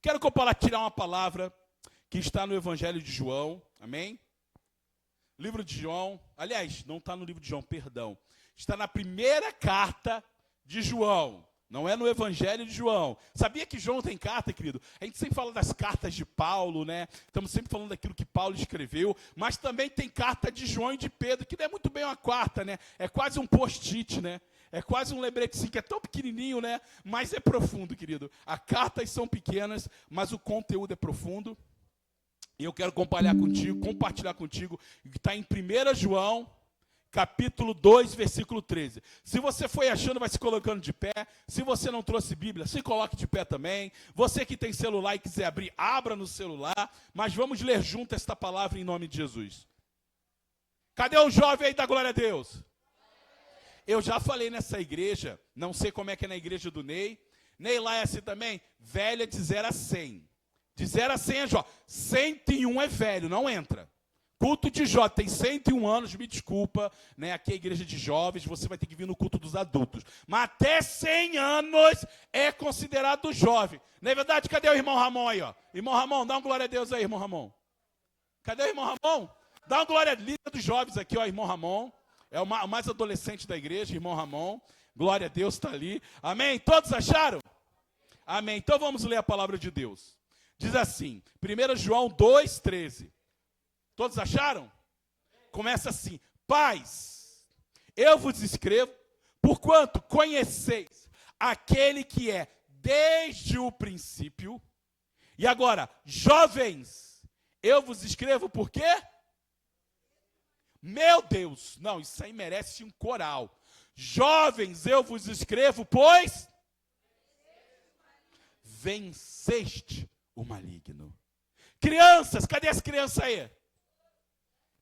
Quero compartilhar uma palavra que está no Evangelho de João, amém? Livro de João, aliás, não está no livro de João, perdão. Está na primeira carta de João, não é no Evangelho de João. Sabia que João tem carta, querido? A gente sempre fala das cartas de Paulo, né? Estamos sempre falando daquilo que Paulo escreveu, mas também tem carta de João e de Pedro, que não é muito bem uma quarta, né? É quase um post-it, né? É quase um lembretezinho que é tão pequenininho, né? Mas é profundo, querido. As cartas são pequenas, mas o conteúdo é profundo. E eu quero compartilhar contigo, que está em 1 João, capítulo 2, versículo 13. Se você foi achando, vai se colocando de pé. Se você não trouxe Bíblia, se coloque de pé também. Você que tem celular e quiser abrir, abra no celular. Mas vamos ler junto esta palavra em nome de Jesus. Cadê o jovem aí da glória a Deus? Eu já falei nessa igreja, não sei como é que é na igreja do Ney. Ney lá é assim também, velha de 0 a 100. De 0 a 100 é jovem. 101 é velho, não entra. Culto de jovem, tem 101 anos, me desculpa, né? Aqui é a igreja de jovens, você vai ter que vir no culto dos adultos. Mas até 100 anos é considerado jovem. Não é verdade? Cadê o irmão Ramon aí, ó? Irmão Ramon, dá uma glória a Deus aí, irmão Ramon. Cadê o irmão Ramon? Dá uma glória a Deus dos jovens aqui, ó, irmão Ramon. É o mais adolescente da igreja, irmão Ramon. Glória a Deus, está ali. Amém? Todos acharam? Amém. Então vamos ler a palavra de Deus. Diz assim, 1 João 2,13. Todos acharam? Começa assim. Pais, eu vos escrevo, porquanto conheceis aquele que é desde o princípio. E agora, jovens, eu vos escrevo por quê? Meu Deus, não, isso aí merece um coral. Jovens, eu vos escrevo, pois venceste o maligno. Crianças, cadê as crianças aí?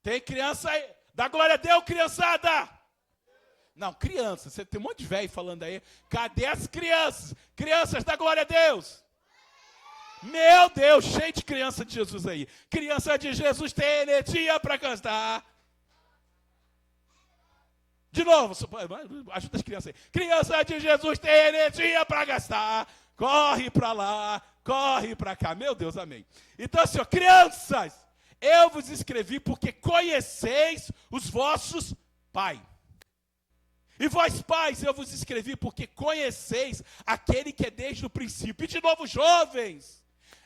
Tem criança aí? Dá glória a Deus, criançada! Não, crianças, você tem um monte de velho falando aí. Cadê as crianças? Crianças, dá glória a Deus! Meu Deus, cheio de criança de Jesus aí. Criança de Jesus tem energia para cantar. De novo, ajuda as crianças aí. Criança de Jesus tem energia para gastar. Corre para lá, corre para cá. Meu Deus, amém. Então, assim, ó, crianças, eu vos escrevi porque conheceis os vossos pais. E vós, pais, eu vos escrevi porque conheceis aquele que é desde o princípio. E de novo, jovens,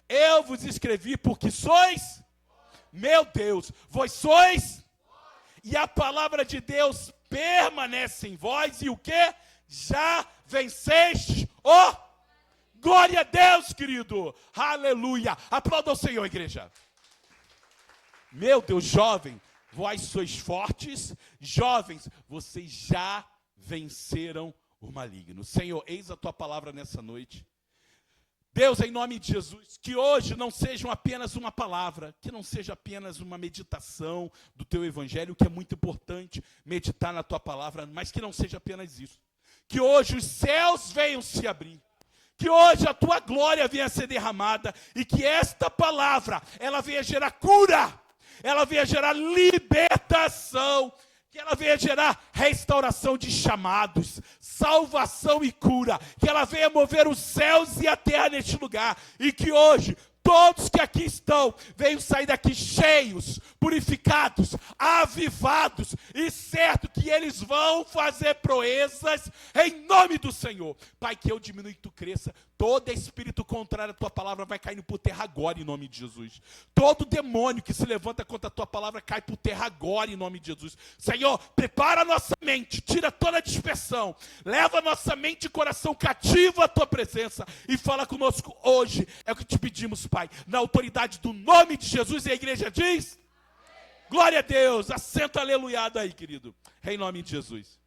eu vos escrevi porque sois, meu Deus, vós sois, e a palavra de Deus permanece em vós, e o que? Já venceste o... Glória a Deus, querido. Aleluia. Aplauda o Senhor, igreja. Meu Deus, jovem, vós sois fortes. Jovens, vocês já venceram o maligno. Senhor, eis a tua palavra nessa noite. Deus, em nome de Jesus, que hoje não seja apenas uma palavra, que não seja apenas uma meditação do teu evangelho, que é muito importante meditar na tua palavra, mas que não seja apenas isso. Que hoje os céus venham se abrir. Que hoje a tua glória venha ser derramada e que esta palavra, ela venha gerar cura, ela venha gerar libertação, que ela venha gerar restauração de chamados, salvação e cura, que ela venha mover os céus e a terra neste lugar, e que hoje todos que aqui estão venham sair daqui cheios, purificados, avivados, e certo que eles vão fazer proezas em nome do Senhor. Pai, que eu diminua e tu cresça. Todo espírito contrário à tua palavra vai caindo por terra agora em nome de Jesus. Todo demônio que se levanta contra a tua palavra cai por terra agora em nome de Jesus. Senhor, prepara a nossa mente, tira toda a dispersão, leva a nossa mente e coração cativo à tua presença e fala conosco hoje. É o que te pedimos, Pai, na autoridade do nome de Jesus. E a igreja diz: glória a Deus. Assenta aleluiado aí, querido, em nome de Jesus.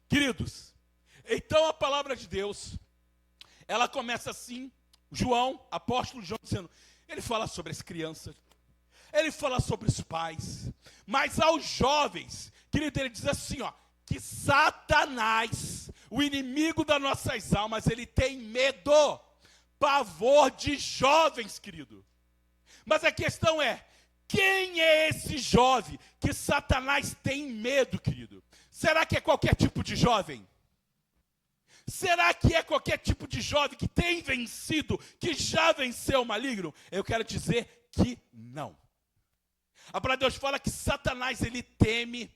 Queridos, então a palavra de Deus, ela começa assim, João, apóstolo João, dizendo, ele fala sobre as crianças, ele fala sobre os pais, mas aos jovens, querido, ele diz assim, ó, que Satanás, o inimigo das nossas almas, ele tem medo, pavor de jovens, querido. Mas a questão é, quem é esse jovem que Satanás tem medo, querido? Será que é qualquer tipo de jovem? Será que é qualquer tipo de jovem que tem vencido, que já venceu o maligno? Eu quero dizer que não. A palavra de Deus fala que Satanás, ele teme,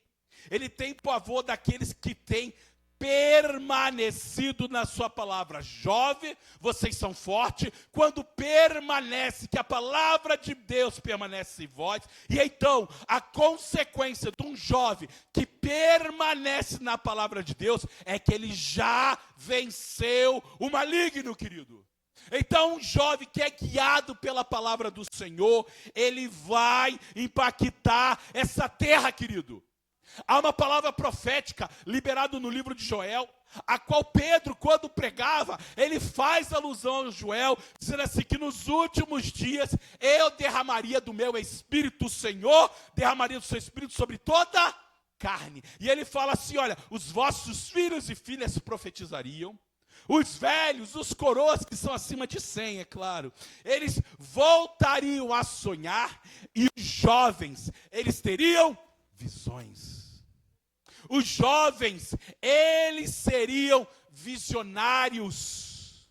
ele tem pavor daqueles que têm permanecido na sua palavra. Jovem, vocês são fortes quando permanece, que a palavra de Deus permanece em vós. E então, a consequência de um jovem que permanece na palavra de Deus é que ele já venceu o maligno, querido. Então, um jovem que é guiado pela palavra do Senhor, ele vai impactar essa terra, querido. Há uma palavra profética liberada no livro de Joel, a qual Pedro, quando pregava, ele faz alusão a Joel, dizendo assim, que nos últimos dias eu derramaria do meu espírito, o Senhor derramaria do seu espírito sobre toda carne. E ele fala assim, olha, os vossos filhos e filhas profetizariam, os velhos, os coroas que são acima de 100, é claro, eles voltariam a sonhar, e os jovens, eles teriam visões. Os jovens, eles seriam visionários.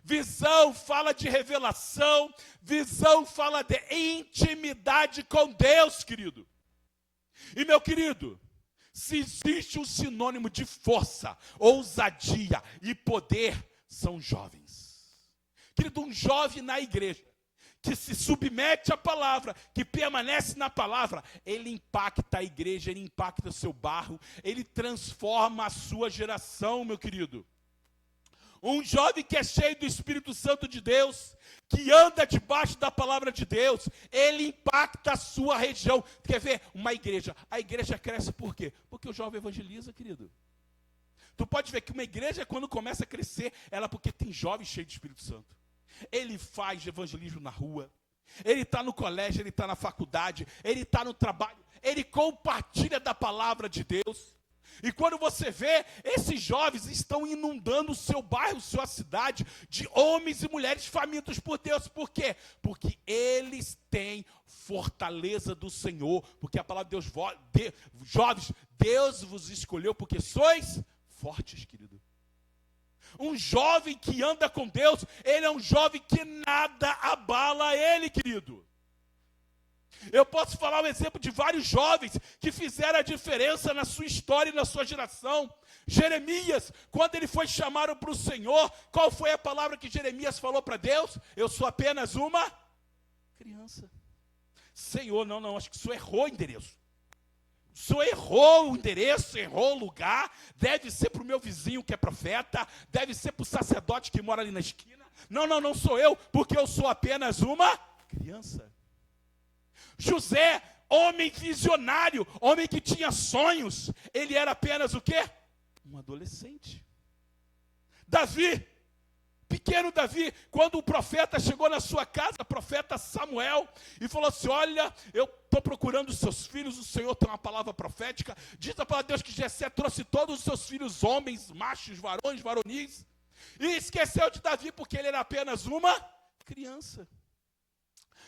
Visão fala de revelação, visão fala de intimidade com Deus, querido. E meu querido, se existe um sinônimo de força, ousadia e poder, são jovens. Querido, um jovem na igreja, que se submete à palavra, que permanece na palavra, ele impacta a igreja, ele impacta o seu bairro, ele transforma a sua geração, meu querido. Um jovem que é cheio do Espírito Santo de Deus, que anda debaixo da palavra de Deus, ele impacta a sua região. Quer ver? Uma igreja, a igreja cresce por quê? Porque o jovem evangeliza, querido. Tu pode ver que uma igreja, quando começa a crescer, ela porque tem jovens cheios do Espírito Santo. Ele faz evangelismo na rua, ele está no colégio, ele está na faculdade, ele está no trabalho, ele compartilha da palavra de Deus. E quando você vê, esses jovens estão inundando o seu bairro, sua cidade, de homens e mulheres famintos por Deus. Por quê? Porque eles têm fortaleza do Senhor, porque a palavra de Deus, jovens, Deus vos escolheu porque sois fortes, querido. Um jovem que anda com Deus, ele é um jovem que nada abala ele, querido. Eu posso falar um exemplo de vários jovens que fizeram a diferença na sua história e na sua geração. Jeremias, quando ele foi chamado para o Senhor, qual foi a palavra que Jeremias falou para Deus? Eu sou apenas uma criança. Senhor, não, acho que o Senhor errou o endereço. O Senhor errou o endereço, errou o lugar, deve ser para o meu vizinho que é profeta, deve ser para o sacerdote que mora ali na esquina. Não sou eu, porque eu sou apenas uma criança. José, homem visionário, homem que tinha sonhos, ele era apenas o quê? Um adolescente. Davi, pequeno Davi, quando o profeta chegou na sua casa, o profeta Samuel, e falou assim, olha, eu estou procurando os seus filhos, o Senhor tem uma palavra profética, diz a palavra de Deus que Jessé trouxe todos os seus filhos, homens, machos, varões, varonis, e esqueceu de Davi porque ele era apenas uma criança.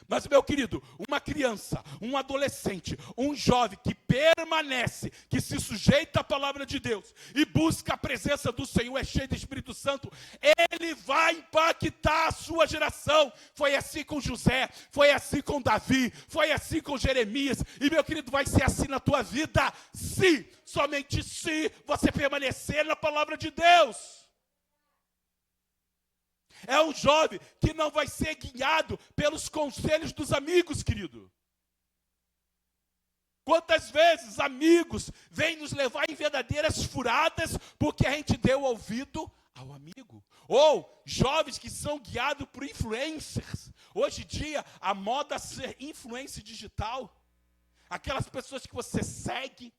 Mas, meu querido, uma criança, um adolescente, um jovem que permanece, que se sujeita à palavra de Deus e busca a presença do Senhor, é cheio do Espírito Santo, ele vai impactar a sua geração. Foi assim com José, foi assim com Davi, foi assim com Jeremias, e, meu querido, vai ser assim na tua vida, se, somente se você permanecer na palavra de Deus. É um jovem que não vai ser guiado pelos conselhos dos amigos, querido. Quantas vezes amigos vêm nos levar em verdadeiras furadas porque a gente deu ouvido ao amigo. Ou jovens que são guiados por influencers. Hoje em dia, a moda é ser influencer digital. Aquelas pessoas que você segue,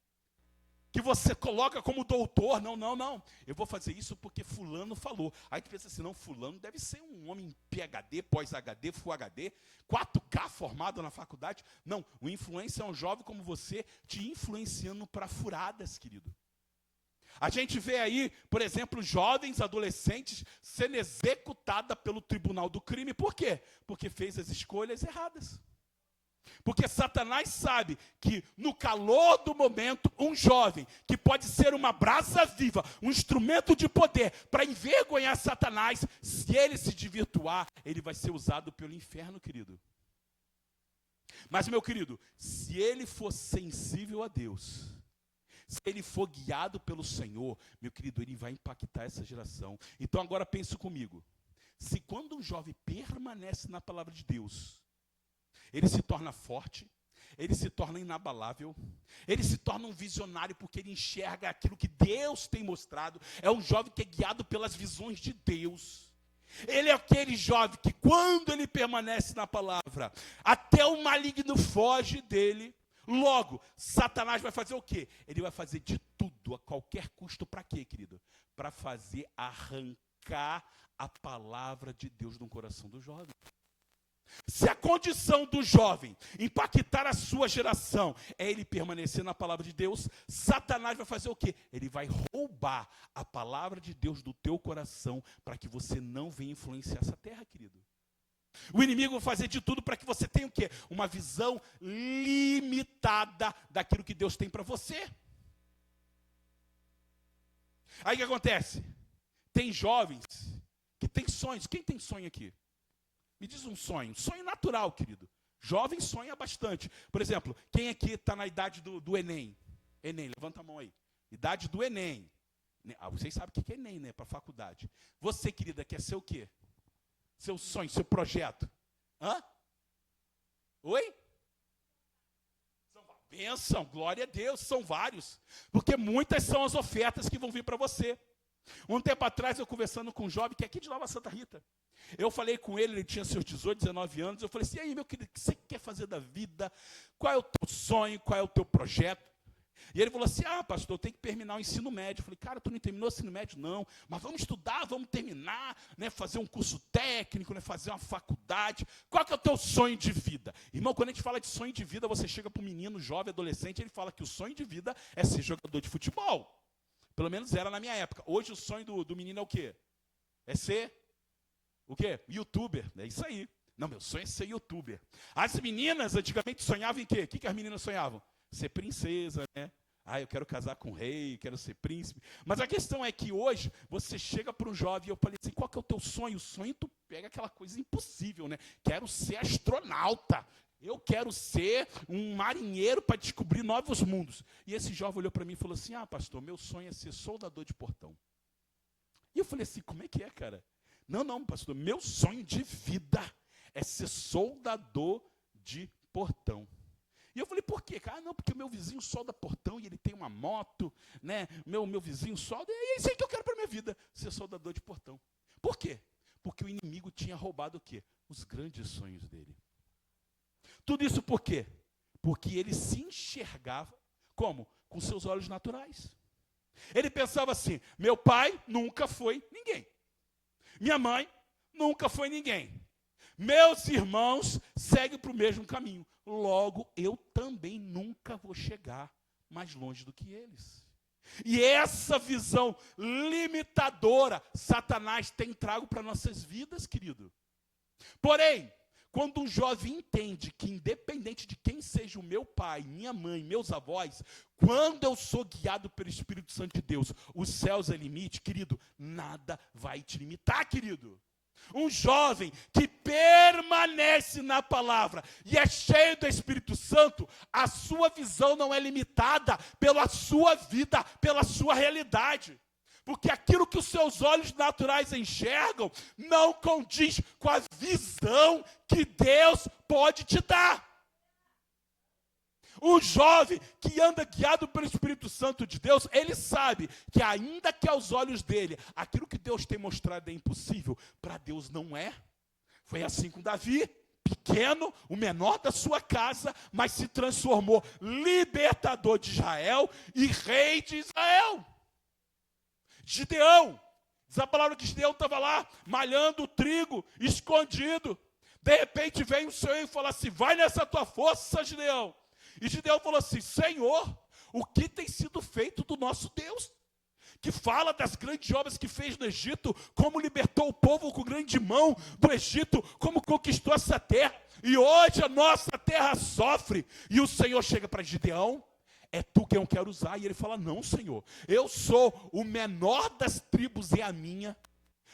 que você coloca como doutor, não, eu vou fazer isso porque fulano falou. Aí tu pensa assim, não, fulano deve ser um homem PhD, pós-HD, Full HD, 4K formado na faculdade. Não, o influencer é um jovem como você, te influenciando para furadas, querido. A gente vê aí, por exemplo, jovens, adolescentes, sendo executada pelo tribunal do crime. Por quê? Porque fez as escolhas erradas. Porque Satanás sabe que no calor do momento, um jovem que pode ser uma brasa viva, um instrumento de poder para envergonhar Satanás, se ele se desvirtuar, ele vai ser usado pelo inferno, querido. Mas, meu querido, se ele for sensível a Deus, se ele for guiado pelo Senhor, meu querido, ele vai impactar essa geração. Então agora pense comigo. Se quando um jovem permanece na palavra de Deus, ele se torna forte, ele se torna inabalável, ele se torna um visionário porque ele enxerga aquilo que Deus tem mostrado. É um jovem que é guiado pelas visões de Deus. Ele é aquele jovem que quando ele permanece na palavra, até o maligno foge dele. Logo, Satanás vai fazer o quê? Ele vai fazer de tudo, a qualquer custo, para quê, querido? Para fazer arrancar a palavra de Deus no coração do jovem. Se a condição do jovem impactar a sua geração é ele permanecer na palavra de Deus, Satanás vai fazer o quê? Ele vai roubar a palavra de Deus do teu coração para que você não venha influenciar essa terra, querido. O inimigo vai fazer de tudo para que você tenha o quê? Uma visão limitada daquilo que Deus tem para você. Aí o que acontece? Tem jovens que têm sonhos. Quem tem sonho aqui? Me diz um sonho. Sonho natural, querido. Jovem sonha bastante. Por exemplo, quem aqui está na idade do Enem? Enem, levanta a mão aí. Idade do Enem. Vocês sabem o que é Enem, né? Para faculdade. Você, querida, quer ser o quê? Seu sonho, seu projeto. Hã? Oi? Bênção, glória a Deus, são vários. Porque muitas são as ofertas que vão vir para você. Um tempo atrás, eu conversando com um jovem que é aqui de Nova Santa Rita. Eu falei com ele, ele tinha seus 18, 19 anos. Eu falei assim, e aí, meu querido, o que você quer fazer da vida? Qual é o teu sonho? Qual é o teu projeto? E ele falou assim, pastor, eu tenho que terminar o ensino médio. Eu falei, cara, tu não terminou o ensino médio? Não, mas vamos estudar, vamos terminar, né, fazer um curso técnico, né, fazer uma faculdade. Qual que é o teu sonho de vida? Irmão, quando a gente fala de sonho de vida, você chega para um menino, jovem, adolescente, ele fala que o sonho de vida é ser jogador de futebol. Pelo menos era na minha época. Hoje o sonho do menino é o quê? É ser o quê? YouTuber. É isso aí. Não, meu sonho é ser YouTuber. As meninas antigamente sonhavam em quê? O que as meninas sonhavam? Ser princesa, né? Eu quero casar com o rei, quero ser príncipe. Mas a questão é que hoje, você chega para um jovem e eu falei assim, qual que é o teu sonho? O sonho, tu pega aquela coisa impossível, né? Quero ser astronauta. Eu quero ser um marinheiro para descobrir novos mundos. E esse jovem olhou para mim e falou assim, pastor, meu sonho é ser soldador de portão. E eu falei assim, como é que é, cara? Não, pastor, meu sonho de vida é ser soldador de portão. E eu falei, por quê? Cara, não, porque o meu vizinho solda portão e ele tem uma moto, né? Meu vizinho solda, e é isso aí que eu quero para a minha vida, ser soldador de portão. Por quê? Porque o inimigo tinha roubado o quê? Os grandes sonhos dele. Tudo isso por quê? Porque ele se enxergava como? Com seus olhos naturais. Ele pensava assim, meu pai nunca foi ninguém. Minha mãe nunca foi ninguém. Meus irmãos seguem para o mesmo caminho. Logo, eu também nunca vou chegar mais longe do que eles. E essa visão limitadora, Satanás tem trago para nossas vidas, querido. Porém, quando um jovem entende que independente de quem seja o meu pai, minha mãe, meus avós, quando eu sou guiado pelo Espírito Santo de Deus, os céus é limite, querido, nada vai te limitar, querido. Um jovem que permanece na palavra e é cheio do Espírito Santo, a sua visão não é limitada pela sua vida, pela sua realidade. Porque aquilo que os seus olhos naturais enxergam não condiz com a visão que Deus pode te dar. O jovem que anda guiado pelo Espírito Santo de Deus, ele sabe que ainda que aos olhos dele, aquilo que Deus tem mostrado é impossível, para Deus não é. Foi assim com Davi, pequeno, o menor da sua casa, mas se transformou libertador de Israel e rei de Israel. Gideão, diz a palavra que Gideão estava lá, malhando o trigo, escondido. De repente vem o Senhor e fala assim, vai nessa tua força, Gideão. E Gideão falou assim, Senhor, o que tem sido feito do nosso Deus? Que fala das grandes obras que fez no Egito, como libertou o povo com grande mão do Egito, como conquistou essa terra. E hoje a nossa terra sofre. E o Senhor chega para Gideão: é tu quem eu quero usar. E ele fala: não, Senhor, eu sou o menor das tribos, é a minha.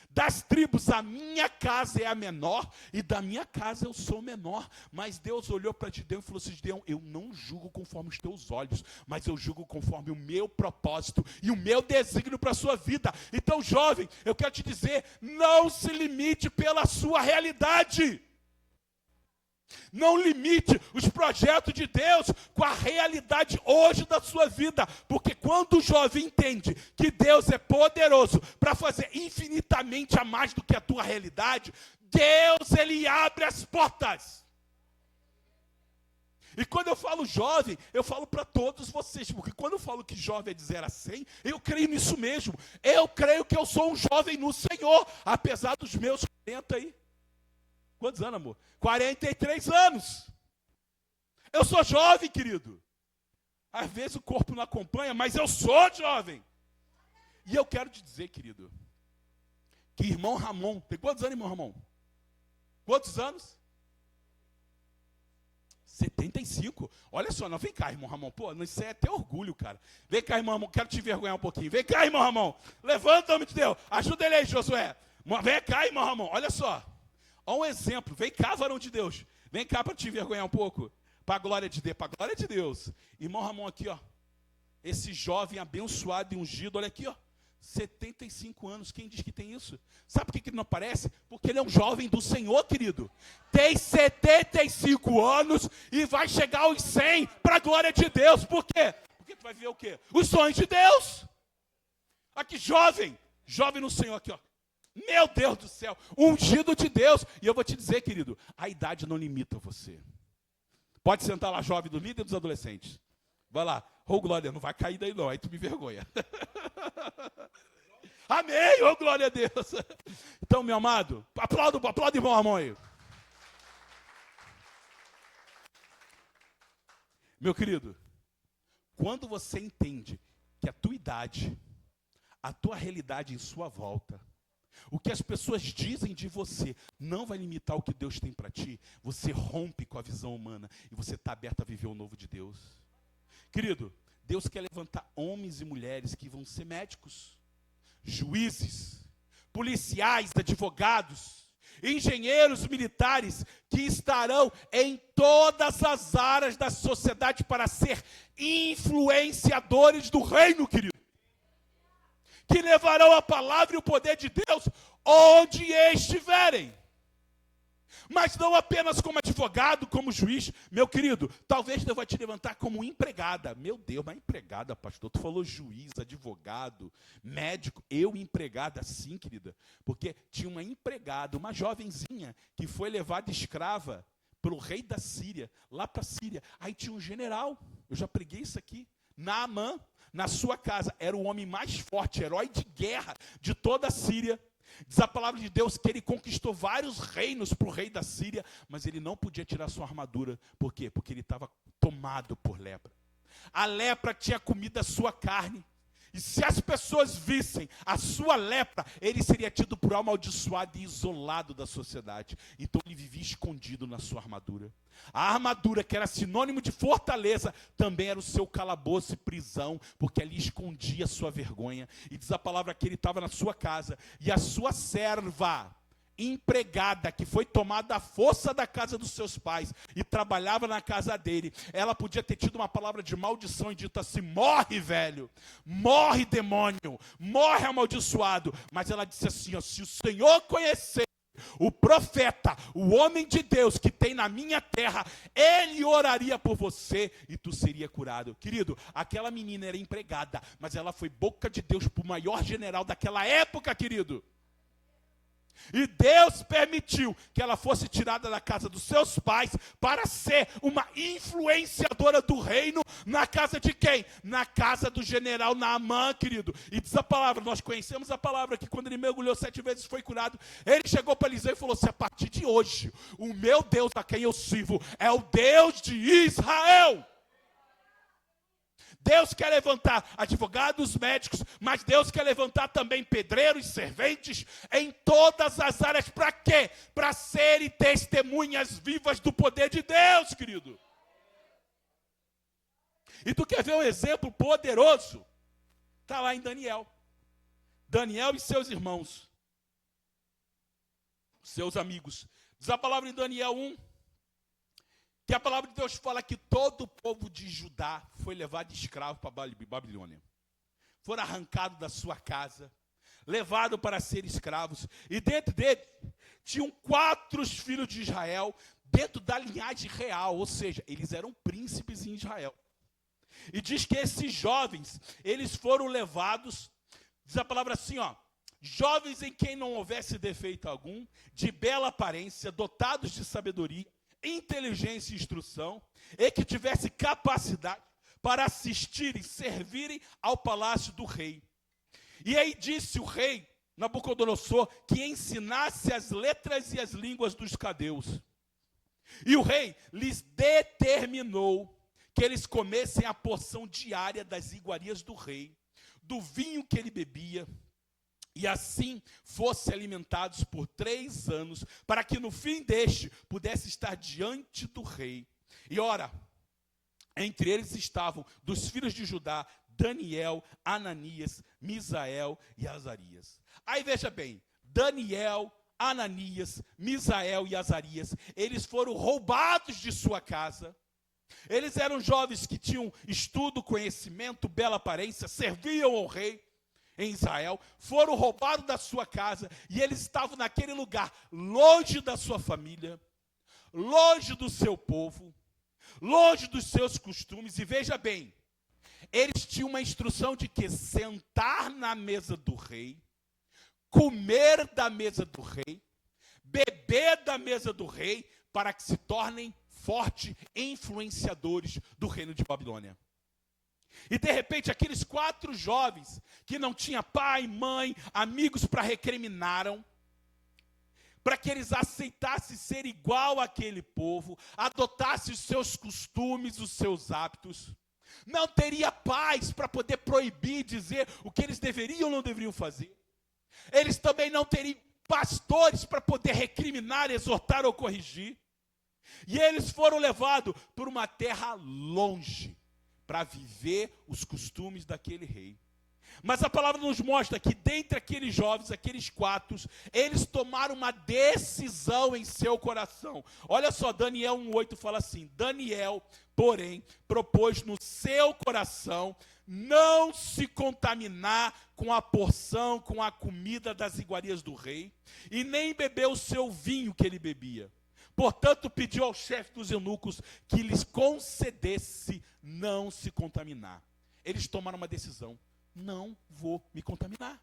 Das tribos, a minha casa é a menor, e da minha casa eu sou o menor. Mas Deus olhou para Gideão e falou assim: Gideão, eu não julgo conforme os teus olhos, mas eu julgo conforme o meu propósito e o meu desígnio para a sua vida. Então, jovem, eu quero te dizer, não se limite pela sua realidade. Não limite os projetos de Deus com a realidade hoje da sua vida. Porque quando o jovem entende que Deus é poderoso para fazer infinitamente a mais do que a tua realidade, Deus, ele abre as portas. E quando eu falo jovem, eu falo para todos vocês. Porque quando eu falo que jovem é de 0 a 100, eu creio nisso mesmo. Eu creio que eu sou um jovem no Senhor, apesar dos meus 40 aí. Quantos anos, amor? 43 anos. Eu sou jovem, querido. Às vezes o corpo não acompanha, mas eu sou jovem. E eu quero te dizer, querido, que irmão Ramon, tem quantos anos, irmão Ramon? Quantos anos? 75. Olha só, não, vem cá, irmão Ramon. Pô, isso é até orgulho, cara. Vem cá, irmão Ramon, quero te envergonhar um pouquinho. Vem cá, irmão Ramon. Levanta, homem de Deus. Ajuda ele aí, Josué. Vem cá, irmão Ramon. Olha só. Olha um exemplo, vem cá, varão de Deus. Vem cá para te envergonhar um pouco. Para a glória de Deus, para a glória de Deus. Irmão Ramon aqui, ó. Esse jovem abençoado e ungido, olha aqui, ó. 75 anos, quem diz que tem isso? Sabe por que ele não aparece? Porque ele é um jovem do Senhor, querido. Tem 75 anos e vai chegar aos 100 para a glória de Deus. Por quê? Porque tu vai viver o quê? Os sonhos de Deus. Aqui, jovem no Senhor aqui, ó. Meu Deus do céu, ungido de Deus. E eu vou te dizer, querido, a idade não limita você. Pode sentar lá, jovem do líder dos adolescentes. Vai lá. Oh, glória, não vai cair daí não, aí tu me vergonha. Amém, oh, glória a Deus. Então, meu amado, aplauda irmão Ramon aí. Meu querido, quando você entende que a tua idade, a tua realidade em sua volta, o que as pessoas dizem de você não vai limitar o que Deus tem para ti, você rompe com a visão humana e você está aberto a viver o novo de Deus. Querido, Deus quer levantar homens e mulheres que vão ser médicos, juízes, policiais, advogados, engenheiros militares, que estarão em todas as áreas da sociedade para ser influenciadores do reino, querido. Que levarão a palavra e o poder de Deus onde estiverem. Mas não apenas como advogado, como juiz. Meu querido, talvez Deus vai te levantar como empregada. Meu Deus, mas empregada, pastor. Tu falou juiz, advogado, médico. Eu empregada, sim, querida. Porque tinha uma empregada, uma jovenzinha, que foi levada escrava pelo rei da Síria, lá para a Síria. Aí tinha um general, eu já preguei isso aqui, Naamã. Na sua casa, era o homem mais forte, herói de guerra de toda a Síria. Diz a palavra de Deus que ele conquistou vários reinos para o rei da Síria, mas ele não podia tirar sua armadura. Por quê? Porque ele estava tomado por lepra. A lepra tinha comido a sua carne. E se as pessoas vissem a sua lepra, ele seria tido por amaldiçoado e isolado da sociedade. Então ele vivia escondido na sua armadura. A armadura, que era sinônimo de fortaleza, também era o seu calabouço e prisão, porque ali escondia a sua vergonha. E diz a palavra que ele estava na sua casa, e a sua serva, empregada, que foi tomada à força da casa dos seus pais e trabalhava na casa dele, ela podia ter tido uma palavra de maldição e dito assim: morre, velho, morre, demônio, morre, amaldiçoado. Mas ela disse assim, ó: se o Senhor conhecer o profeta, o homem de Deus que tem na minha terra, ele oraria por você e tu seria curado. Querido, aquela menina era empregada, mas ela foi boca de Deus para o maior general daquela época, querido. E Deus permitiu que ela fosse tirada da casa dos seus pais para ser uma influenciadora do reino na casa de quem? Na casa do general Naamã, querido. E diz a palavra, nós conhecemos a palavra, que quando ele mergulhou 7 vezes foi curado. Ele chegou para Eliseu e falou assim: a partir de hoje, o meu Deus a quem eu sirvo é o Deus de Israel. Deus quer levantar advogados, médicos, mas Deus quer levantar também pedreiros, serventes, em todas as áreas. Para quê? Para serem testemunhas vivas do poder de Deus, querido. E tu quer ver um exemplo poderoso? Está lá em Daniel. Daniel e seus irmãos, seus amigos. Diz a palavra em Daniel 1, que a palavra de Deus fala que todo o povo de Judá foi levado escravo para Babilônia. Foram arrancados da sua casa, levados para ser escravos. E dentro dele, tinham 4 filhos de Israel, dentro da linhagem real, ou seja, eles eram príncipes em Israel. E diz que esses jovens, eles foram levados, diz a palavra assim, ó, jovens em quem não houvesse defeito algum, de bela aparência, dotados de sabedoria, inteligência e instrução, e que tivesse capacidade para assistirem, servirem ao palácio do rei. E aí disse o rei Nabucodonosor que ensinasse as letras e as línguas dos cadeus. E o rei lhes determinou que eles comessem a porção diária das iguarias do rei, do vinho que ele bebia, e assim fossem alimentados por 3 anos, para que no fim deste pudesse estar diante do rei. E ora, entre eles estavam dos filhos de Judá, Daniel, Ananias, Misael e Azarias. Aí veja bem, Daniel, Ananias, Misael e Azarias, eles foram roubados de sua casa. Eles eram jovens que tinham estudo, conhecimento, bela aparência, serviam ao rei em Israel, foram roubados da sua casa e eles estavam naquele lugar, longe da sua família, longe do seu povo, longe dos seus costumes. E veja bem, eles tinham uma instrução de que sentar na mesa do rei, comer da mesa do rei, beber da mesa do rei, para que se tornem fortes influenciadores do reino de Babilônia. E de repente aqueles 4 jovens que não tinham pai, mãe, amigos para recriminaram, para que eles aceitassem ser igual àquele povo, adotassem os seus costumes, os seus hábitos. Não teria pais para poder proibir, dizer o que eles deveriam ou não deveriam fazer. Eles também não teriam pastores para poder recriminar, exortar ou corrigir. E eles foram levados por uma terra longe, para viver os costumes daquele rei. Mas a palavra nos mostra que dentre aqueles jovens, aqueles 4, eles tomaram uma decisão em seu coração. Olha só, Daniel 1:8 fala assim: Daniel, porém, propôs no seu coração não se contaminar com a porção, com a comida das iguarias do rei, e nem beber o seu vinho que ele bebia. Portanto, pediu ao chefe dos eunucos que lhes concedesse não se contaminar. Eles tomaram uma decisão: não vou me contaminar.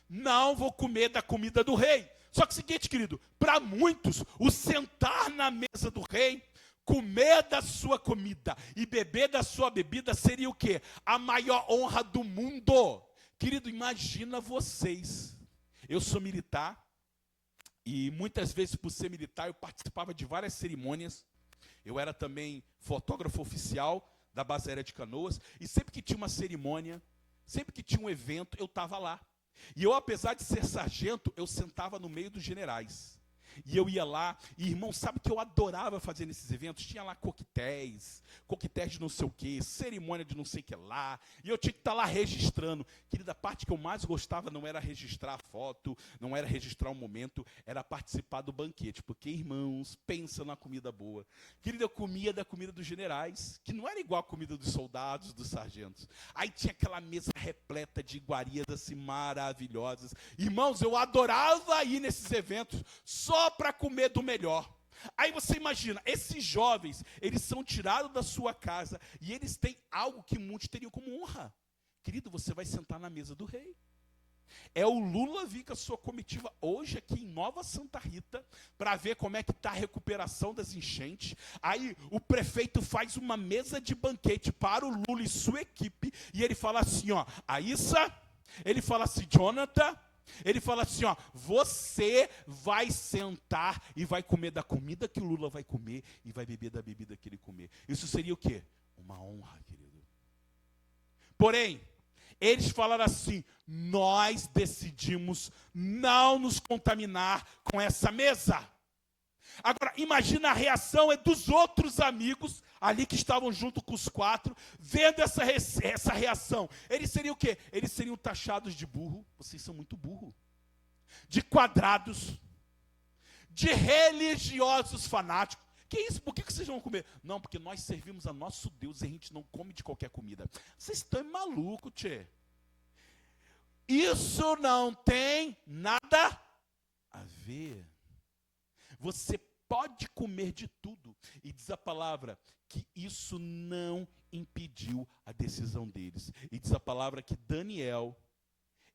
Não vou comer da comida do rei. Só que é o seguinte, querido, para muitos, o sentar na mesa do rei, comer da sua comida e beber da sua bebida seria o quê? A maior honra do mundo. Querido, imagina vocês. Eu sou militar. E muitas vezes, por ser militar, eu participava de várias cerimônias. Eu era também fotógrafo oficial da base aérea de Canoas. E sempre que tinha uma cerimônia, sempre que tinha um evento, eu estava lá. E eu, apesar de ser sargento, eu sentava no meio dos generais. E eu ia lá, e irmão, sabe o que eu adorava fazer nesses eventos? Tinha lá coquetéis de não sei o quê, cerimônia de não sei o que lá, e eu tinha que estar lá registrando. Querida, a parte que eu mais gostava não era registrar a foto, não era registrar o momento, era participar do banquete, porque, irmãos, pensa na comida boa. Querida, eu comia da comida dos generais, que não era igual a comida dos soldados, dos sargentos. Aí tinha aquela mesa repleta de iguarias assim maravilhosas. Irmãos, eu adorava ir nesses eventos, só para comer do melhor. Aí você imagina, esses jovens, eles são tirados da sua casa e eles têm algo que muitos teriam como honra. Querido, você vai sentar na mesa do rei. É o Lula vir com a sua comitiva hoje aqui em Nova Santa Rita para ver como é que está a recuperação das enchentes. Aí o prefeito faz uma mesa de banquete para o Lula e sua equipe e ele fala assim, ó, Aissa, ele fala assim, Jonathan, ele fala assim, ó, você vai sentar e vai comer da comida que o Lula vai comer e vai beber da bebida que ele comer. Isso seria o quê? Uma honra, querido. Porém, eles falaram assim: nós decidimos não nos contaminar com essa mesa. Agora, imagina a reação dos outros amigos, ali que estavam junto com os 4, vendo essa reação. Eles seriam o quê? Eles seriam taxados de burro. Vocês são muito burro. De quadrados. De religiosos fanáticos. Que isso? Por que vocês vão comer? Não, porque nós servimos a nosso Deus e a gente não come de qualquer comida. Vocês estão malucos, tchê. Isso não tem nada a ver. Você pode comer de tudo. E diz a palavra que isso não impediu a decisão deles. E diz a palavra que Daniel,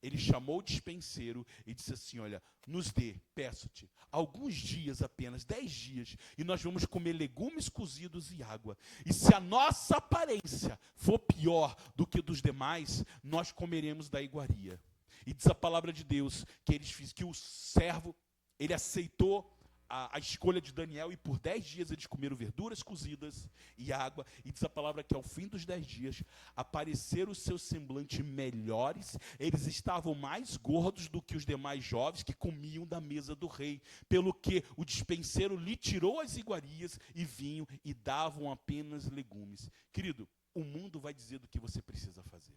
ele chamou o dispenseiro e disse assim: olha, nos dê, peço-te, alguns dias apenas, 10 dias, e nós vamos comer legumes cozidos e água. E se a nossa aparência for pior do que dos demais, nós comeremos da iguaria. E diz a palavra de Deus que o servo, ele aceitou a escolha de Daniel, e por 10 dias eles comeram verduras cozidas e água, e diz a palavra que ao fim dos 10 dias, apareceram os seus semblantes melhores, eles estavam mais gordos do que os demais jovens que comiam da mesa do rei, pelo que o dispenseiro lhe tirou as iguarias e vinho, e davam apenas legumes. Querido, o mundo vai dizer do que você precisa fazer.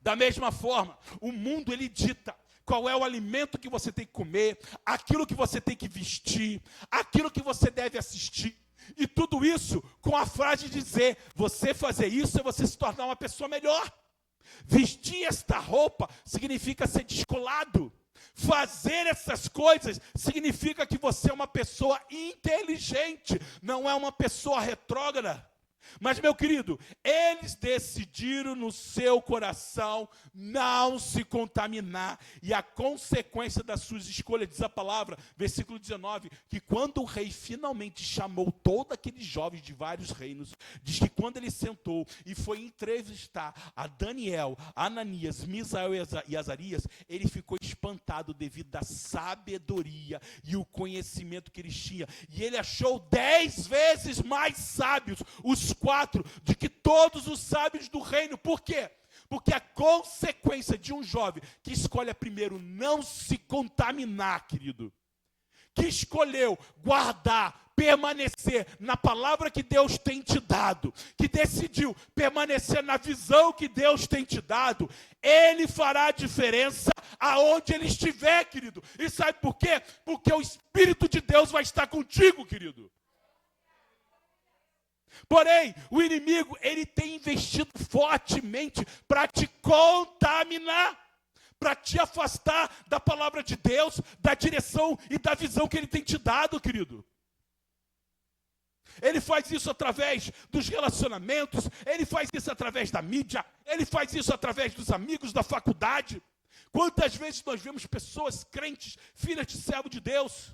Da mesma forma, o mundo, ele dita qual é o alimento que você tem que comer, aquilo que você tem que vestir, aquilo que você deve assistir. E tudo isso com a frase de dizer: você fazer isso é você se tornar uma pessoa melhor. Vestir esta roupa significa ser descolado. Fazer essas coisas significa que você é uma pessoa inteligente, não é uma pessoa retrógrada. Mas, meu querido, eles decidiram no seu coração não se contaminar. E a consequência das suas escolhas, diz a palavra, versículo 19, que quando o rei finalmente chamou todos aqueles jovens de vários reinos, diz que quando ele sentou e foi entrevistar a Daniel, Ananias, Misael e Azarias, ele ficou espantado devido à sabedoria e o conhecimento que eles tinham. E ele achou 10 vezes mais sábios os 4 de que todos os sábios do reino. Por quê? Porque a consequência de um jovem que escolhe primeiro não se contaminar, querido, que escolheu guardar, permanecer na palavra que Deus tem te dado, que decidiu permanecer na visão que Deus tem te dado, ele fará a diferença aonde ele estiver, querido. E sabe por quê? Porque o Espírito de Deus vai estar contigo, querido. Porém, o inimigo, ele tem investido fortemente para te contaminar, para te afastar da palavra de Deus, da direção e da visão que ele tem te dado, querido. Ele faz isso através dos relacionamentos, ele faz isso através da mídia, ele faz isso através dos amigos da faculdade. Quantas vezes nós vemos pessoas crentes, filhas de servo de Deus,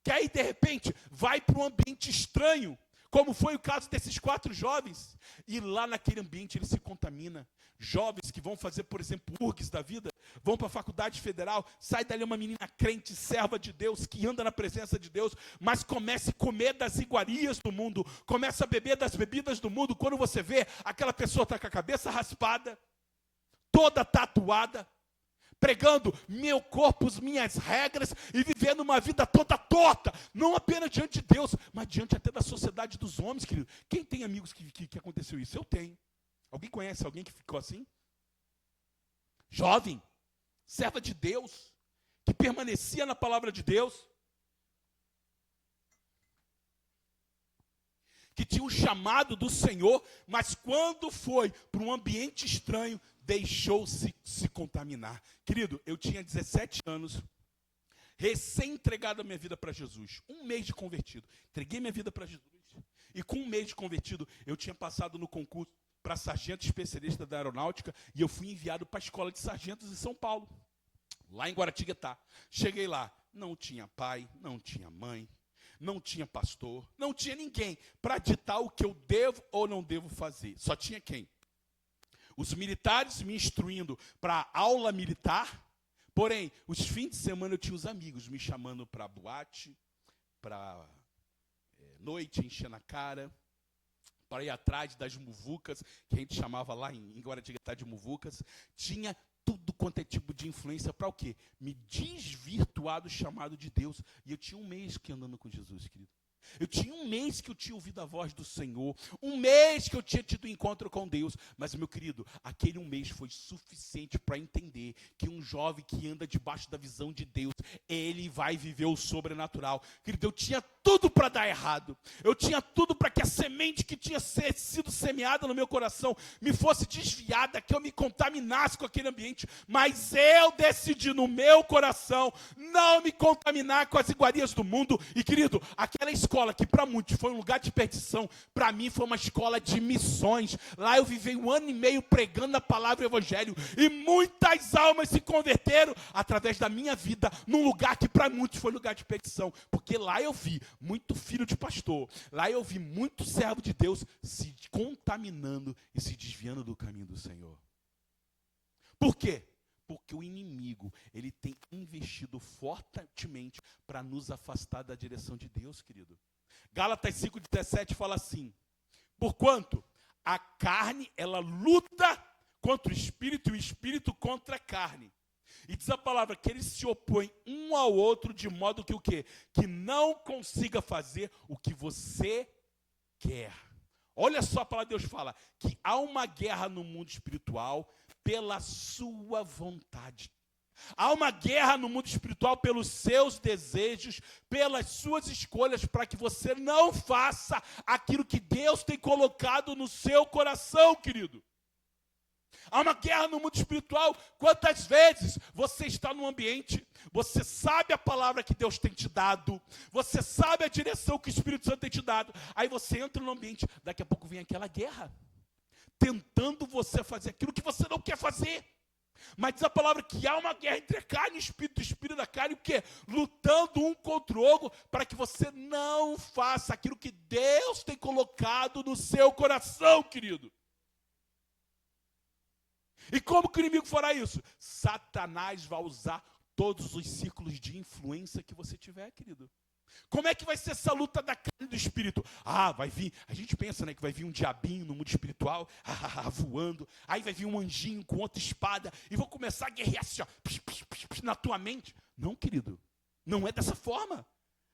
que aí de repente vai para um ambiente estranho, como foi o caso desses 4 jovens, e lá naquele ambiente ele se contamina. Jovens que vão fazer, por exemplo, URGS da vida, vão para a faculdade federal, sai dali uma menina crente, serva de Deus, que anda na presença de Deus, mas começa a comer das iguarias do mundo, começa a beber das bebidas do mundo. Quando você vê, aquela pessoa está com a cabeça raspada, toda tatuada, pregando meu corpo, as minhas regras, e vivendo uma vida toda torta, não apenas diante de Deus, mas diante até da sociedade dos homens, querido. Quem tem amigos que aconteceu isso? Eu tenho. Alguém conhece alguém que ficou assim? Jovem, serva de Deus, que permanecia na palavra de Deus, que tinha um chamado do Senhor, mas quando foi para um ambiente estranho, deixou-se se contaminar. Querido, eu tinha 17 anos, recém-entregado a minha vida para Jesus, 1 mês de convertido. Entreguei minha vida para Jesus, e com 1 mês de convertido, eu tinha passado no concurso para sargento especialista da aeronáutica, e eu fui enviado para a escola de sargentos em São Paulo, lá em Guaratinguetá. Cheguei lá, não tinha pai, não tinha mãe, não tinha pastor, não tinha ninguém para ditar o que eu devo ou não devo fazer. Só tinha quem? Os militares me instruindo para a aula militar, porém, os fins de semana eu tinha os amigos me chamando para boate, para noite, enchendo a cara, para ir atrás das muvucas, que a gente chamava lá em Guaratinguetá de muvucas. Tinha tudo quanto é tipo de influência para o quê? Me desvirtuar do chamado de Deus. E eu tinha um mês que andando com Jesus, querido. Eu tinha um mês que eu tinha ouvido a voz do Senhor, um mês que eu tinha tido encontro com Deus, mas, meu querido, aquele um mês foi suficiente para entender que um jovem que anda debaixo da visão de Deus, ele vai viver o sobrenatural. Querido, eu tinha tudo para dar errado, eu tinha tudo para que a semente que tinha sido semeada no meu coração me fosse desviada, que eu me contaminasse com aquele ambiente, mas eu decidi no meu coração não me contaminar com as iguarias do mundo. E, querido, aquela escola que para muitos foi um lugar de perdição, para mim foi uma escola de missões. Lá eu vivi 1 ano e meio pregando a palavra e o evangelho, e muitas almas se converteram através da minha vida, num lugar que para muitos foi lugar de perdição, porque lá eu vi muito filho de pastor, lá eu vi muito servo de Deus se contaminando e se desviando do caminho do Senhor. Por quê? Porque o inimigo, ele tem investido fortemente para nos afastar da direção de Deus, querido. Gálatas 5,17 fala assim: porquanto a carne, ela luta contra o espírito e o espírito contra a carne. E diz a palavra que eles se opõem um ao outro de modo que o quê? Que não consiga fazer o que você quer. Olha só, a palavra de Deus fala que há uma guerra no mundo espiritual pela sua vontade. Há uma guerra no mundo espiritual pelos seus desejos, pelas suas escolhas, para que você não faça aquilo que Deus tem colocado no seu coração, querido. Há uma guerra no mundo espiritual. Quantas vezes você está num ambiente, você sabe a palavra que Deus tem te dado, você sabe a direção que o Espírito Santo tem te dado, aí você entra no ambiente, daqui a pouco vem aquela guerra, tentando você fazer aquilo que você não quer fazer. Mas diz a palavra que há uma guerra entre a carne e o espírito da carne, o quê? Lutando um contra o outro, para que você não faça aquilo que Deus tem colocado no seu coração, querido. E como que o inimigo fará isso? Satanás vai usar todos os círculos de influência que você tiver, querido. Como é que vai ser essa luta da carne e do espírito? Ah, vai vir, a gente pensa, né, que vai vir um diabinho no mundo espiritual, voando, aí vai vir um anjinho com outra espada, e vou começar a guerrear assim, ó, na tua mente. Não, querido, não é dessa forma.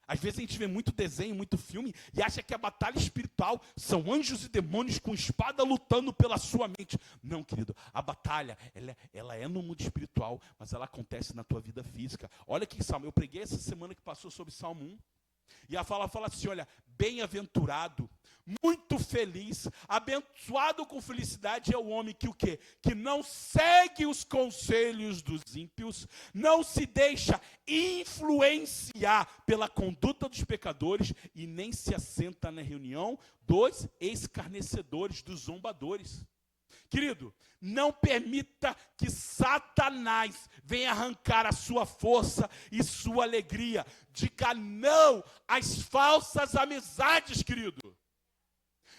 Às vezes a gente vê muito desenho, muito filme, e acha que a batalha espiritual são anjos e demônios com espada lutando pela sua mente. Não, querido, a batalha, ela é no mundo espiritual, mas ela acontece na tua vida física. Olha que Salmo, eu preguei essa semana que passou sobre Salmo 1, e a fala assim, olha, bem-aventurado, muito feliz, abençoado com felicidade é o homem que o quê? Que não segue os conselhos dos ímpios, não se deixa influenciar pela conduta dos pecadores e nem se assenta na reunião dos escarnecedores, dos zombadores. Querido, não permita que Satanás venha arrancar a sua força e sua alegria. Diga não às falsas amizades, querido.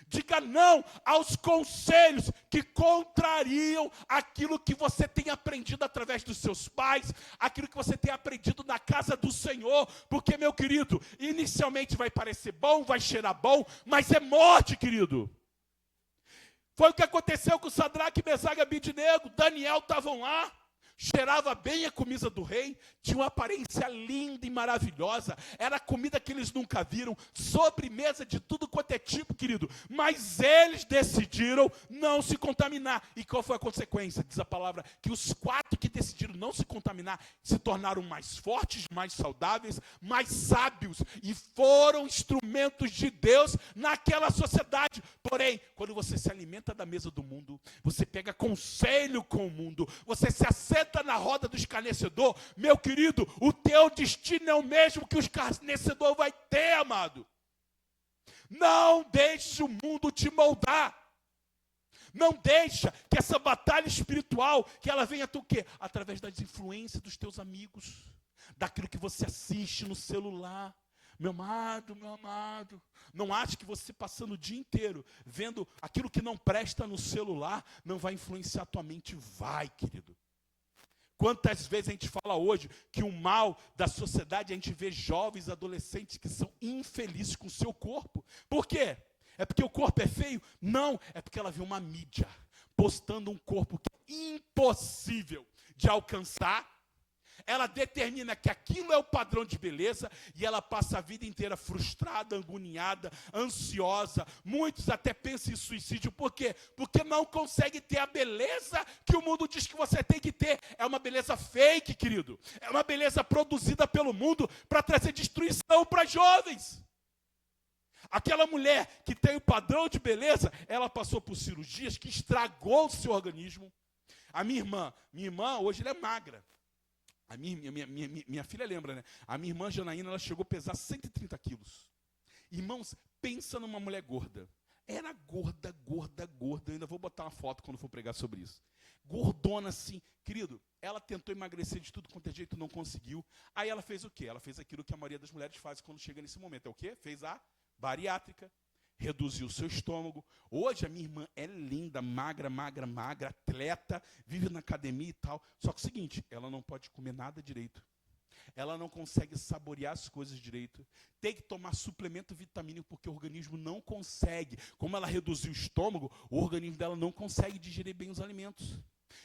Diga não aos conselhos que contrariam aquilo que você tem aprendido através dos seus pais, aquilo que você tem aprendido na casa do Senhor, porque, meu querido, inicialmente vai parecer bom, vai cheirar bom, mas é morte, querido. Foi o que aconteceu com Sadraque, Mesaque e Abednego. Daniel estavam lá, cheirava bem a comida do rei, tinha uma aparência linda e maravilhosa, era a comida que eles nunca viram, sobremesa de tudo quanto é tipo, querido, mas eles decidiram não se contaminar. E qual foi a consequência? Diz a palavra que os 4 que decidiram não se contaminar se tornaram mais fortes, mais saudáveis, mais sábios e foram instrumentos de Deus naquela sociedade. Porém, quando você se alimenta da mesa do mundo, você pega conselho com o mundo, você se assenta na roda do escarnecedor, meu querido, o teu destino é o mesmo que o escarnecedor vai ter, amado. Não deixe o mundo te moldar. Não deixa que essa batalha espiritual, que ela venha o quê? Através das influências dos teus amigos, daquilo que você assiste no celular. Meu amado, não ache que você passando o dia inteiro vendo aquilo que não presta no celular, não vai influenciar a tua mente. Vai, querido. Quantas vezes a gente fala hoje que o mal da sociedade, a gente vê jovens, adolescentes que são infelizes com o seu corpo. Por quê? É porque o corpo é feio? Não, é porque ela viu uma mídia postando um corpo que é impossível de alcançar. Ela determina que aquilo é o padrão de beleza e ela passa a vida inteira frustrada, agoniada, ansiosa. Muitos até pensam em suicídio. Por quê? Porque não consegue ter a beleza que o mundo diz que você tem que ter. É uma beleza fake, querido. É uma beleza produzida pelo mundo para trazer destruição para jovens. Aquela mulher que tem o padrão de beleza, ela passou por cirurgias que estragou o seu organismo. A minha irmã hoje ela é magra. A minha filha lembra, né? A minha irmã Janaína, ela chegou a pesar 130 quilos. Irmãos, pensa numa mulher gorda. Era gorda, gorda, gorda. Eu ainda vou botar uma foto quando for pregar sobre isso. Gordona assim. Querido, ela tentou emagrecer de tudo quanto é jeito, não conseguiu. Aí ela fez o quê? Ela fez aquilo que a maioria das mulheres faz quando chega nesse momento. É o quê? Fez a bariátrica. Reduziu o seu estômago. Hoje a minha irmã é linda, magra, magra, magra, atleta, vive na academia e tal. Só que é o seguinte, ela não pode comer nada direito. Ela não consegue saborear as coisas direito. Tem que tomar suplemento vitamínico porque o organismo não consegue. Como ela reduziu o estômago, o organismo dela não consegue digerir bem os alimentos.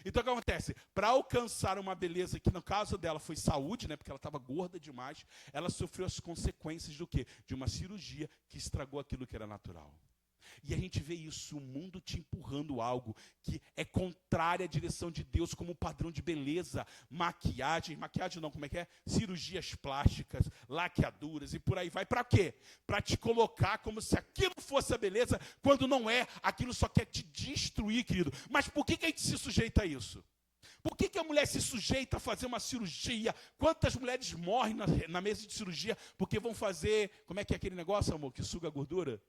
Então o que acontece? Para alcançar uma beleza que no caso dela foi saúde, né, porque ela estava gorda demais, ela sofreu as consequências do quê? De uma cirurgia que estragou aquilo que era natural. E a gente vê isso, o mundo te empurrando algo que é contrário à direção de Deus como padrão de beleza, maquiagem não, como é que é? Cirurgias plásticas, laqueaduras e por aí vai. Para quê? Para te colocar como se aquilo fosse a beleza, quando não é, aquilo só quer te destruir, querido. Mas por que a gente se sujeita a isso? Por que a mulher se sujeita a fazer uma cirurgia? Quantas mulheres morrem na mesa de cirurgia porque vão fazer, como é que é aquele negócio, amor, que suga a gordura?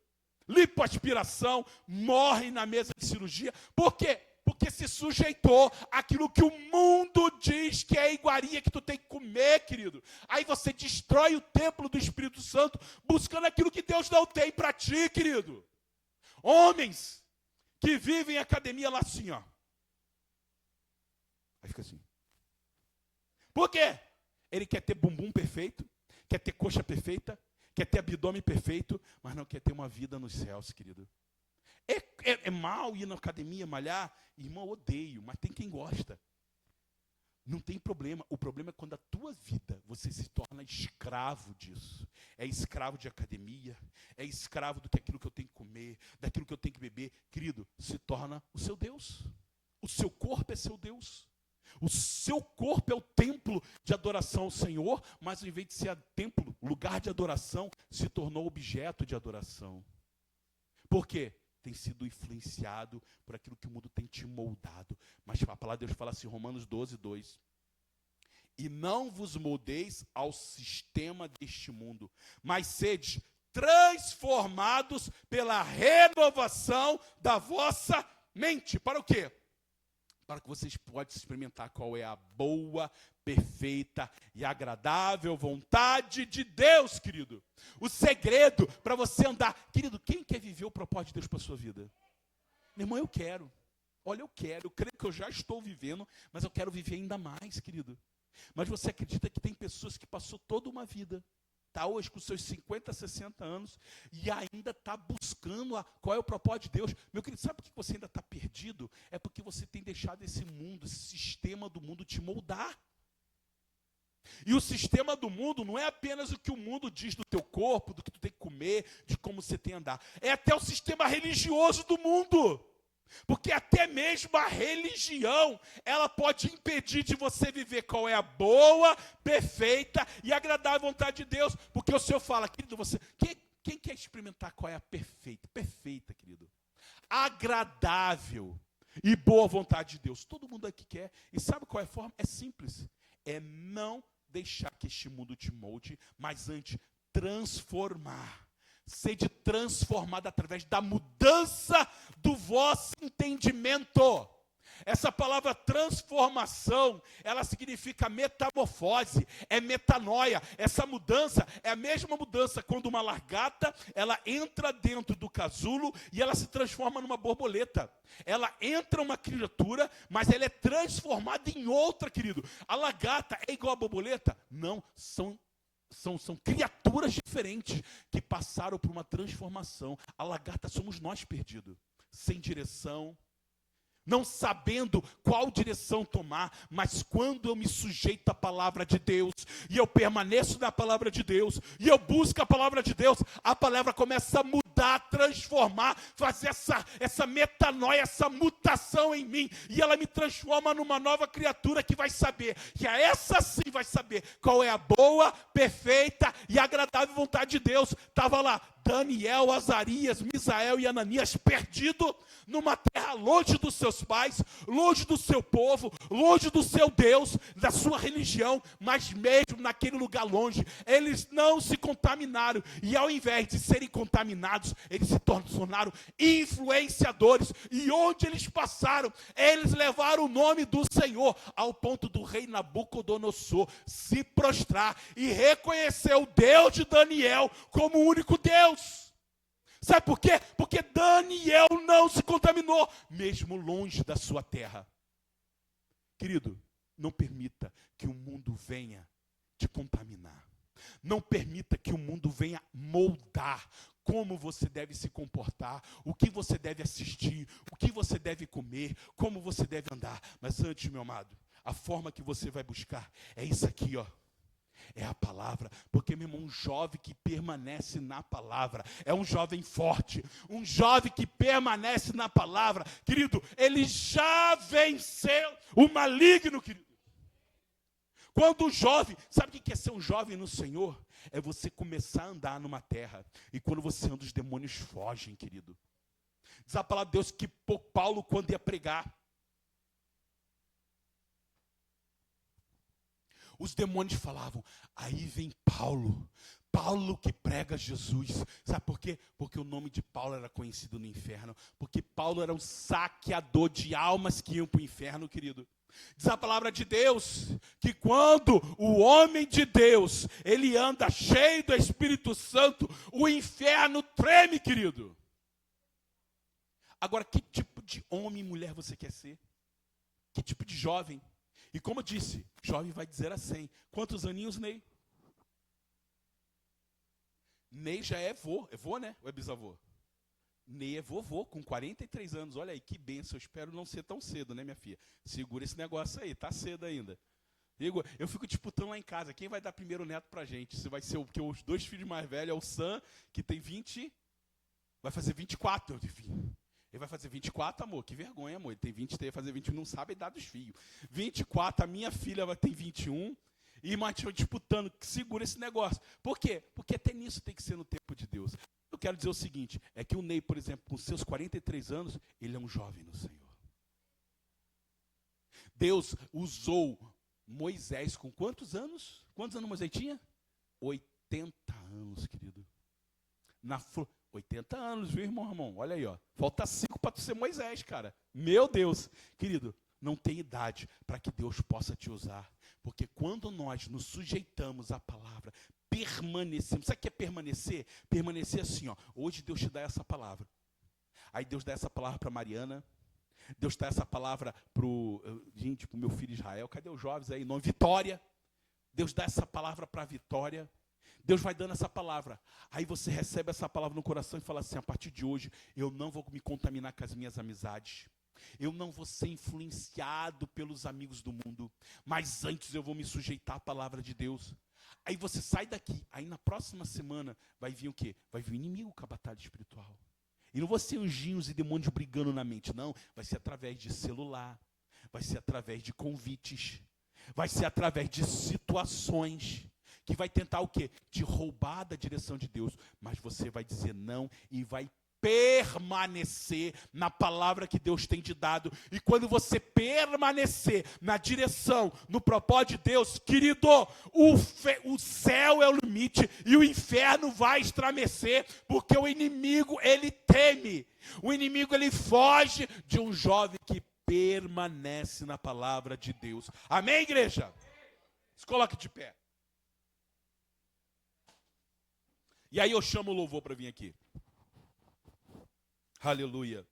Lipoaspiração, morrem na mesa de cirurgia. Por quê? Porque se sujeitou àquilo que o mundo diz que é a iguaria que tu tem que comer, querido. Aí você destrói o templo do Espírito Santo, buscando aquilo que Deus não tem para ti, querido. Homens que vivem em academia lá assim, ó. Aí fica assim. Por quê? Ele quer ter bumbum perfeito, quer ter coxa perfeita, quer ter abdômen perfeito, mas não quer ter uma vida nos céus, querido. É mal ir na academia, malhar? Irmão, eu odeio, mas tem quem gosta. Não tem problema. O problema é quando a tua vida, você se torna escravo disso. É escravo de academia, é escravo do que aquilo que eu tenho que comer, daquilo que eu tenho que beber. Querido, se torna o seu Deus. O seu corpo é seu Deus. O seu corpo é o templo de adoração ao Senhor, mas ao invés de ser templo, lugar de adoração, se tornou objeto de adoração. Por quê? Tem sido influenciado por aquilo que o mundo tem te moldado. Mas a palavra de Deus fala assim, Romanos 12, 2. E não vos moldeis ao sistema deste mundo, mas sede transformados pela renovação da vossa mente. Para o quê? Para que vocês possam experimentar qual é a boa, perfeita e agradável vontade de Deus, querido. O segredo para você andar... Querido, quem quer viver o propósito de Deus para a sua vida? Meu irmão, eu quero. Olha, eu quero. Eu creio que eu já estou vivendo, mas eu quero viver ainda mais, querido. Mas você acredita que tem pessoas que passou toda uma vida, está hoje com seus 50, 60 anos, e ainda está buscando qual é o propósito de Deus. Meu querido, sabe por que você ainda está perdido? É porque você tem deixado esse mundo, esse sistema do mundo te moldar. E o sistema do mundo não é apenas o que o mundo diz do teu corpo, do que tu tem que comer, de como você tem que andar. É até o sistema religioso do mundo. Porque até mesmo a religião, ela pode impedir de você viver qual é a boa, perfeita e agradável vontade de Deus. Porque o Senhor fala, querido, quem quer experimentar qual é a perfeita? Perfeita, querido. Agradável e boa vontade de Deus. Todo mundo aqui quer. E sabe qual é a forma? É simples. É não deixar que este mundo te molde, mas antes transformar. Sede transformada através da mudança do vosso entendimento. Essa palavra transformação, ela significa metamorfose, é metanoia. Essa mudança é a mesma mudança quando uma lagarta, ela entra dentro do casulo e ela se transforma numa borboleta. Ela entra uma criatura, mas ela é transformada em outra, querido. A lagarta é igual a borboleta? Não, são são criaturas diferentes que passaram por uma transformação. A lagarta somos nós perdidos, sem direção, não sabendo qual direção tomar, mas quando eu me sujeito à palavra de Deus, e eu permaneço na palavra de Deus, e eu busco a palavra de Deus, a palavra começa a mudar, transformar, fazer essa metanoia, essa mutação em mim, e ela me transforma numa nova criatura que vai saber, que a essa sim vai saber qual é a boa, perfeita e agradável vontade de Deus. Estava lá Daniel, Azarias, Misael e Ananias perdido numa terra longe dos seus pais, longe do seu povo, longe do seu Deus, da sua religião, mas mesmo naquele lugar longe, eles não se contaminaram, e ao invés de serem contaminados, eles se tornaram influenciadores, e onde eles passaram, eles levaram o nome do Senhor, ao ponto do rei Nabucodonosor se prostrar e reconhecer o Deus de Daniel como o único Deus. Sabe por quê? Porque Daniel não se contaminou, mesmo longe da sua terra. Querido, não permita que o mundo venha te contaminar. Não permita que o mundo venha moldar como você deve se comportar, o que você deve assistir, o que você deve comer, como você deve andar. Mas antes, meu amado, a forma que você vai buscar é isso aqui, ó. É a palavra, porque, meu irmão, um jovem que permanece na palavra é um jovem forte, um jovem que permanece na palavra, querido, ele já venceu o maligno, querido. Quando o jovem, sabe o que é ser um jovem no Senhor? É você começar a andar numa terra, e quando você anda, os demônios fogem, querido. Diz a palavra de Deus que Paulo, quando ia pregar, os demônios falavam, aí vem Paulo que prega Jesus. Sabe por quê? Porque o nome de Paulo era conhecido no inferno. Porque Paulo era um saqueador de almas que iam para o inferno, querido. Diz a palavra de Deus, que quando o homem de Deus, ele anda cheio do Espírito Santo, o inferno treme, querido. Agora, que tipo de homem e mulher você quer ser? Que tipo de jovem? E como eu disse, jovem vai dizer a 100. Quantos aninhos, Ney? Ney já é vô. É vô, né? Ou é bisavô? Ney é vovô, com 43 anos. Olha aí, que bênção. Eu espero não ser tão cedo, né, minha filha? Segura esse negócio aí, tá cedo ainda. Eu fico disputando lá em casa. Quem vai dar primeiro neto pra gente? Se vai ser porque os 2 filhos mais velhos é o Sam, que tem 20... Vai fazer 24, enfim. Ele vai fazer 24, amor, que vergonha, amor. Ele tem 20, ele vai fazer 21, não sabe a idade dos filhos. 24, a minha filha vai ter 21. E Matheus disputando, segura esse negócio. Por quê? Porque até nisso tem que ser no tempo de Deus. Eu quero dizer o seguinte, é que o Ney, por exemplo, com seus 43 anos, ele é um jovem no Senhor. Deus usou Moisés com quantos anos? Quantos anos Moisés tinha? 80 anos, querido. 80 anos, viu, irmão? Olha aí, ó. Falta 5 para tu ser Moisés, cara. Meu Deus. Querido, não tem idade para que Deus possa te usar. Porque quando nós nos sujeitamos à palavra, permanecemos. Sabe o que é permanecer? Permanecer assim, ó. Hoje Deus te dá essa palavra. Aí Deus dá essa palavra para Mariana. Deus dá essa palavra pro meu filho Israel. Cadê os jovens aí? Não, Vitória. Deus dá essa palavra para Vitória. Deus vai dando essa palavra. Aí você recebe essa palavra no coração e fala assim, a partir de hoje, eu não vou me contaminar com as minhas amizades. Eu não vou ser influenciado pelos amigos do mundo. Mas antes eu vou me sujeitar à palavra de Deus. Aí você sai daqui. Aí na próxima semana vai vir o quê? Vai vir o inimigo com a batalha espiritual. E não vão ser anjinhos e demônios brigando na mente, não. Vai ser através de celular. Vai ser através de convites. Vai ser através de situações que vai tentar o quê? Te roubar da direção de Deus. Mas você vai dizer não e vai permanecer na palavra que Deus tem te dado. E quando você permanecer na direção, no propósito de Deus, querido, o céu é o limite e o inferno vai estremecer, porque o inimigo, ele teme. O inimigo, ele foge de um jovem que permanece na palavra de Deus. Amém, igreja? Se coloque de pé. E aí eu chamo o louvor para vir aqui. Aleluia.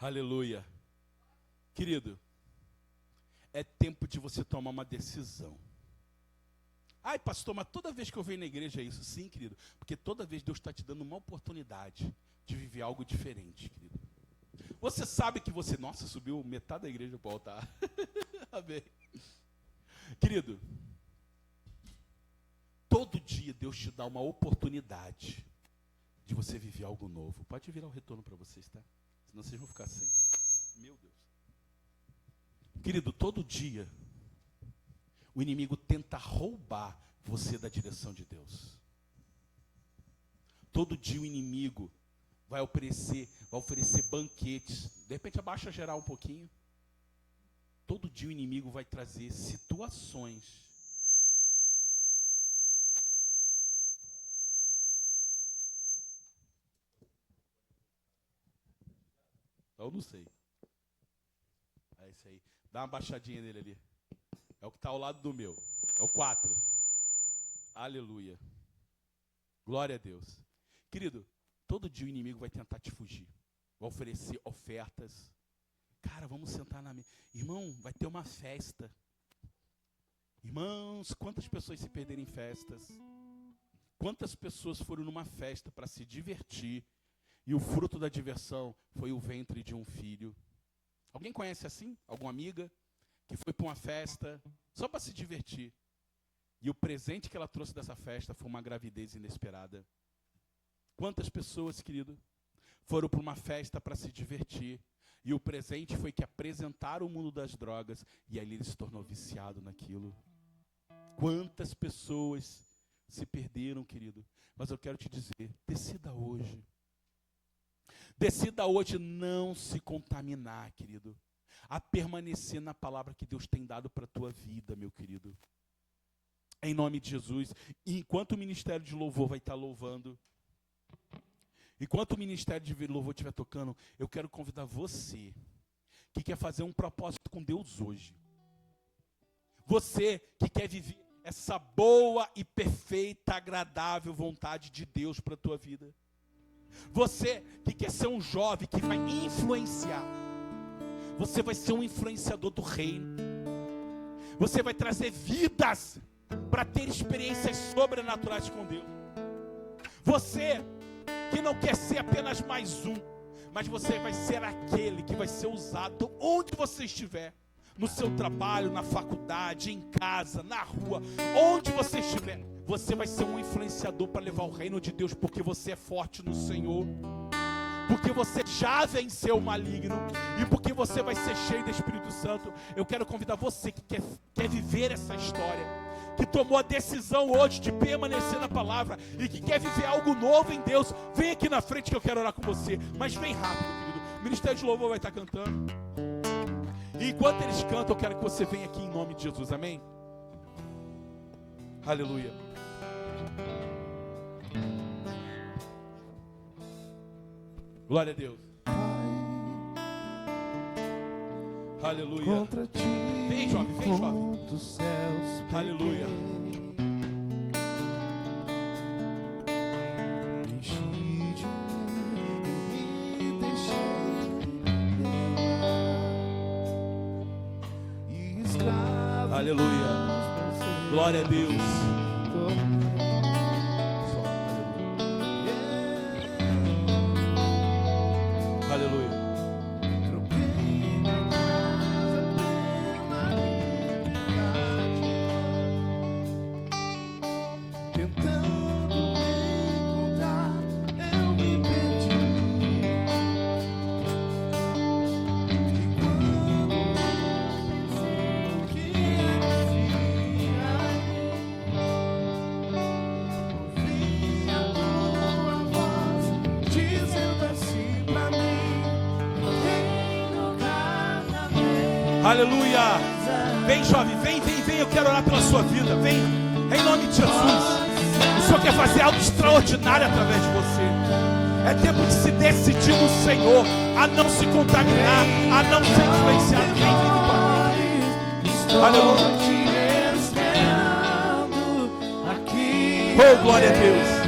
Aleluia. Querido, é tempo de você tomar uma decisão. Ai, pastor, mas toda vez que eu venho na igreja é isso. Sim, querido, porque toda vez Deus está te dando uma oportunidade de viver algo diferente, querido. Você sabe que você... Nossa, subiu metade da igreja para o altar. Amém. Querido, todo dia Deus te dá uma oportunidade de você viver algo novo. Pode virar o retorno para vocês, tá? Senão vocês vão ficar sem. Meu Deus. Querido, todo dia o inimigo tenta roubar você da direção de Deus. Todo dia o inimigo vai oferecer banquetes. De repente abaixa geral um pouquinho. Todo dia o inimigo vai trazer situações. Eu não sei. É isso aí. Dá uma baixadinha nele ali. É o que está ao lado do meu. É o 4. Aleluia. Glória a Deus. Querido, todo dia o inimigo vai tentar te fugir. Vai oferecer ofertas. Cara, vamos sentar na mesa. Irmão, vai ter uma festa. Irmãos, quantas pessoas se perderam em festas? Quantas pessoas foram numa festa para se divertir e o fruto da diversão foi o ventre de um filho? Alguém conhece assim? Alguma amiga que foi para uma festa só para se divertir e o presente que ela trouxe dessa festa foi uma gravidez inesperada? Quantas pessoas, querido, foram para uma festa para se divertir e o presente foi que apresentaram o mundo das drogas e ali ele se tornou viciado naquilo? Quantas pessoas se perderam, querido? Mas eu quero te dizer, decida hoje. Decida hoje não se contaminar, querido. A permanecer na palavra que Deus tem dado para a tua vida, meu querido. Em nome de Jesus. E enquanto o ministério de louvor vai estar louvando, enquanto o ministério de louvor estiver tocando, eu quero convidar você que quer fazer um propósito com Deus hoje. Você que quer viver essa boa e perfeita, agradável vontade de Deus para a tua vida. Você que quer ser um jovem que vai influenciar. Você vai ser um influenciador do reino. Você vai trazer vidas para ter experiências sobrenaturais com Deus. Você que não quer ser apenas mais um, mas você vai ser aquele que vai ser usado onde você estiver. No seu trabalho, na faculdade, em casa, na rua, onde você estiver. Você vai ser um influenciador para levar o reino de Deus, porque você é forte no Senhor, porque você já venceu o maligno e porque você vai ser cheio do Espírito Santo. Eu quero convidar você que quer viver essa história, que tomou a decisão hoje de permanecer na palavra e que quer viver algo novo em Deus. Vem aqui na frente que eu quero orar com você, mas vem rápido, querido. O Ministério de Louvor vai estar cantando. E enquanto eles cantam, eu quero que você venha aqui em nome de Jesus, amém? Aleluia. Glória a Deus. Aleluia. Vem, jovem, vem, jovem. Aleluia. Aleluia. Glória a Deus. Aleluia. Aleluia. Vem, jovem, vem, eu quero orar pela sua vida. Vem, em nome de Jesus. O Senhor quer fazer algo extraordinário através de você. É tempo de se decidir no Senhor, a não se contaminar, a não ser influenciado. Vem. Aleluia. Oh, glória a Deus.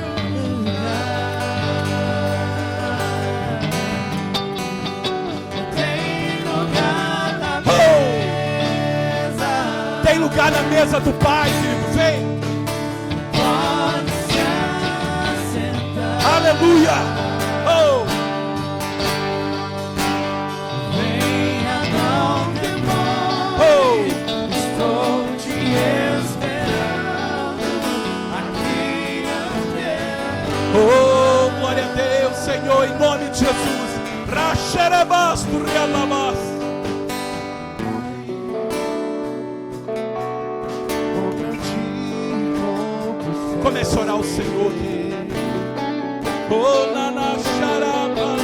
mesa do Pai, querido, vem. Aleluia. Oh. Venha, não demore. Estou te esperando aqui até. Oh, glória a Deus, Senhor, em nome de Jesus. Raxerebas, turrialabas. Comece a orar ao Senhor. Oh, na xaraba.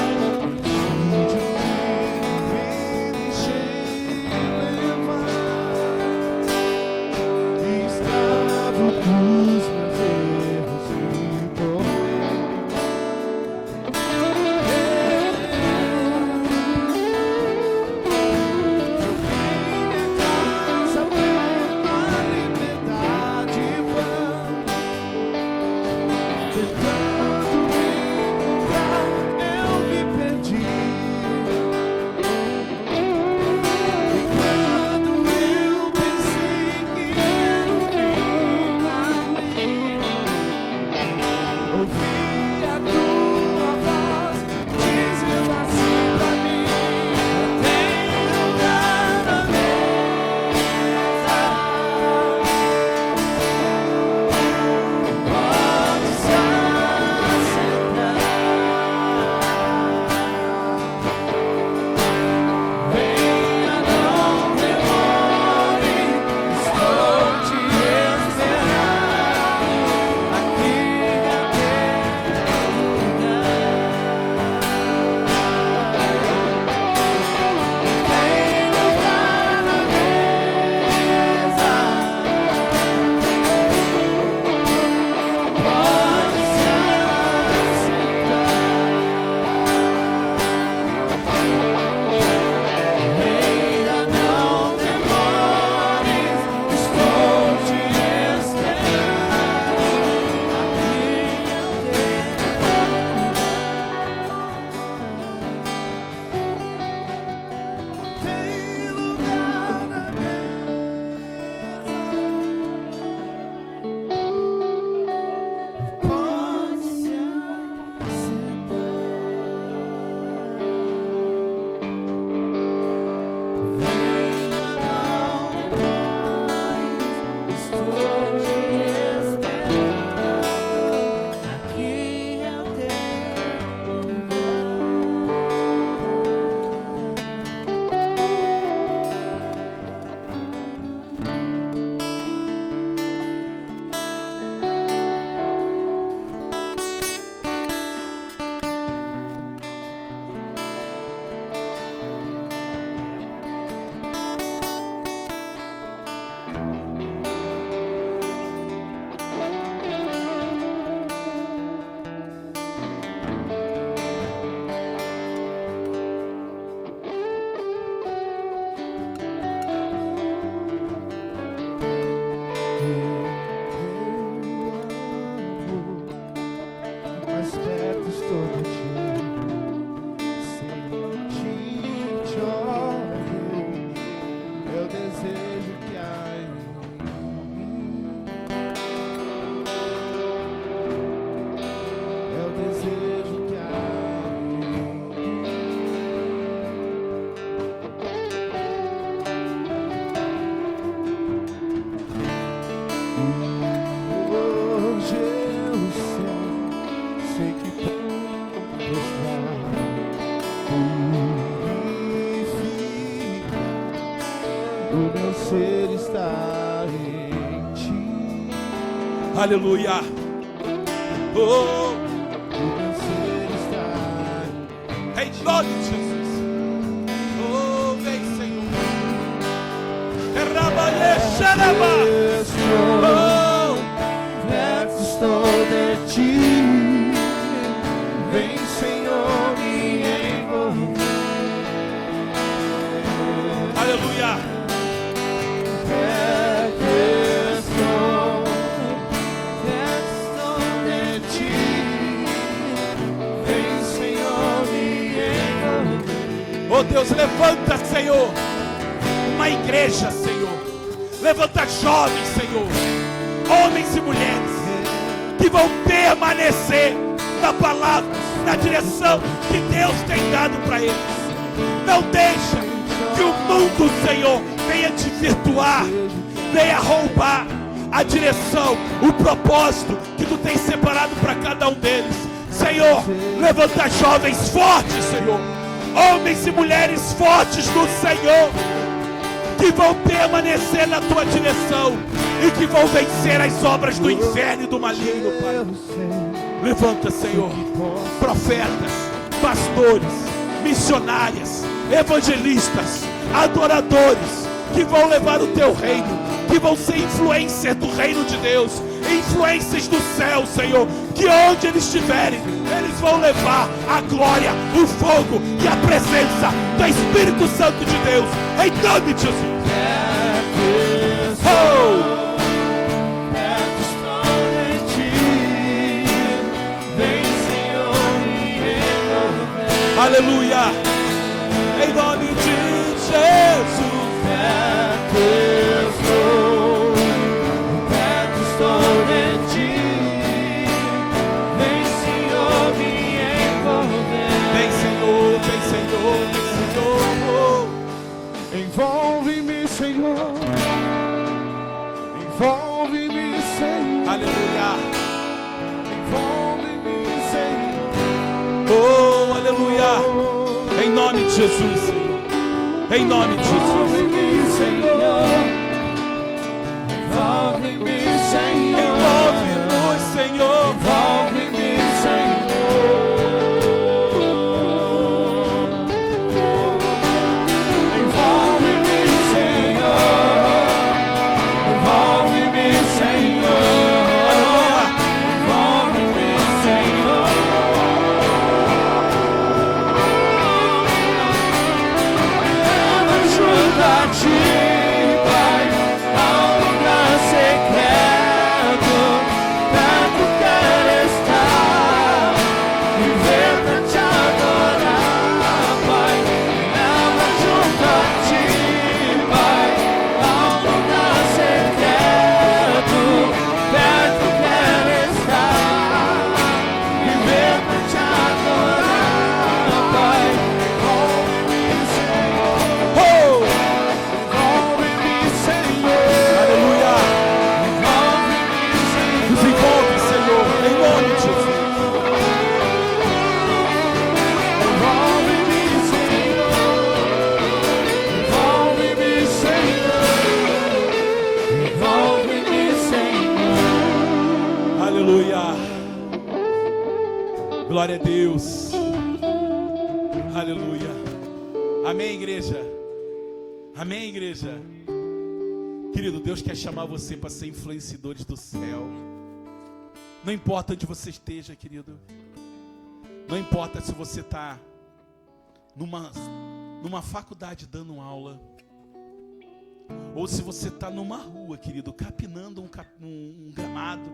Aleluia. Oh, em nome de Jesus. Oh, vem, Senhor. Oh, perto estou de ti. Vem, Senhor, me envolver. Aleluia. Oh Deus, levanta, Senhor, uma igreja, Senhor. Levanta jovens, Senhor, homens e mulheres, que vão permanecer na palavra, na direção que Deus tem dado para eles. Não deixa que o mundo, Senhor, venha te virtuar, venha roubar a direção, o propósito que tu tens separado para cada um deles. Senhor, levanta jovens fortes, Senhor, homens e mulheres fortes no Senhor, que vão permanecer na tua direção e que vão vencer as obras do inferno e do maligno, Pai. Levanta, Senhor, profetas, pastores, missionárias, evangelistas, adoradores, que vão levar o teu reino, que vão ser influências do reino de Deus, influências do céu, Senhor, que onde eles estiverem, eles vão levar a glória, o fogo e a presença do Espírito Santo de Deus, em nome de Jesus. Oh! Aleluia, em nome de Jesus. Perto estou de ti, vem Senhor me envolver. Vem Senhor, vem Senhor, vem Senhor. Envolve-me, Senhor. Envolve-me, Senhor. Aleluia. Envolve-me, Senhor. Oh, aleluia. Em nome de Jesus, Senhor. Em nome de Jesus. Envolve-me, Senhor. Envolve-me, Senhor. Envolve-nos, Senhor. Envolve-me, Senhor. Envolve-me, Senhor. Envolve-me, Senhor. Envolve-me, Senhor. Junto a ti, Pai, ao lugar secreto, perto quero estar, viver pra te adorar, Pai. Leva junto a ti, Pai, ao lugar secreto, perto quero estar, viver pra te adorar, Pai. Envolve-me, Senhor. Oh, Envolve-me, Senhor. aleluia. Envolve-me, Senhor. Nos envolve, Senhor, em nome de Jesus. Envolve-me, Senhor. Envolve-me, Senhor. Aleluia. Glória a Deus. Aleluia. Amém, igreja. Amém, igreja. Querido, Deus quer chamar você para ser influenciadores do céu. Não importa onde você esteja, querido. Não importa se você está numa faculdade dando aula, ou se você está numa rua, querido, capinando um gramado,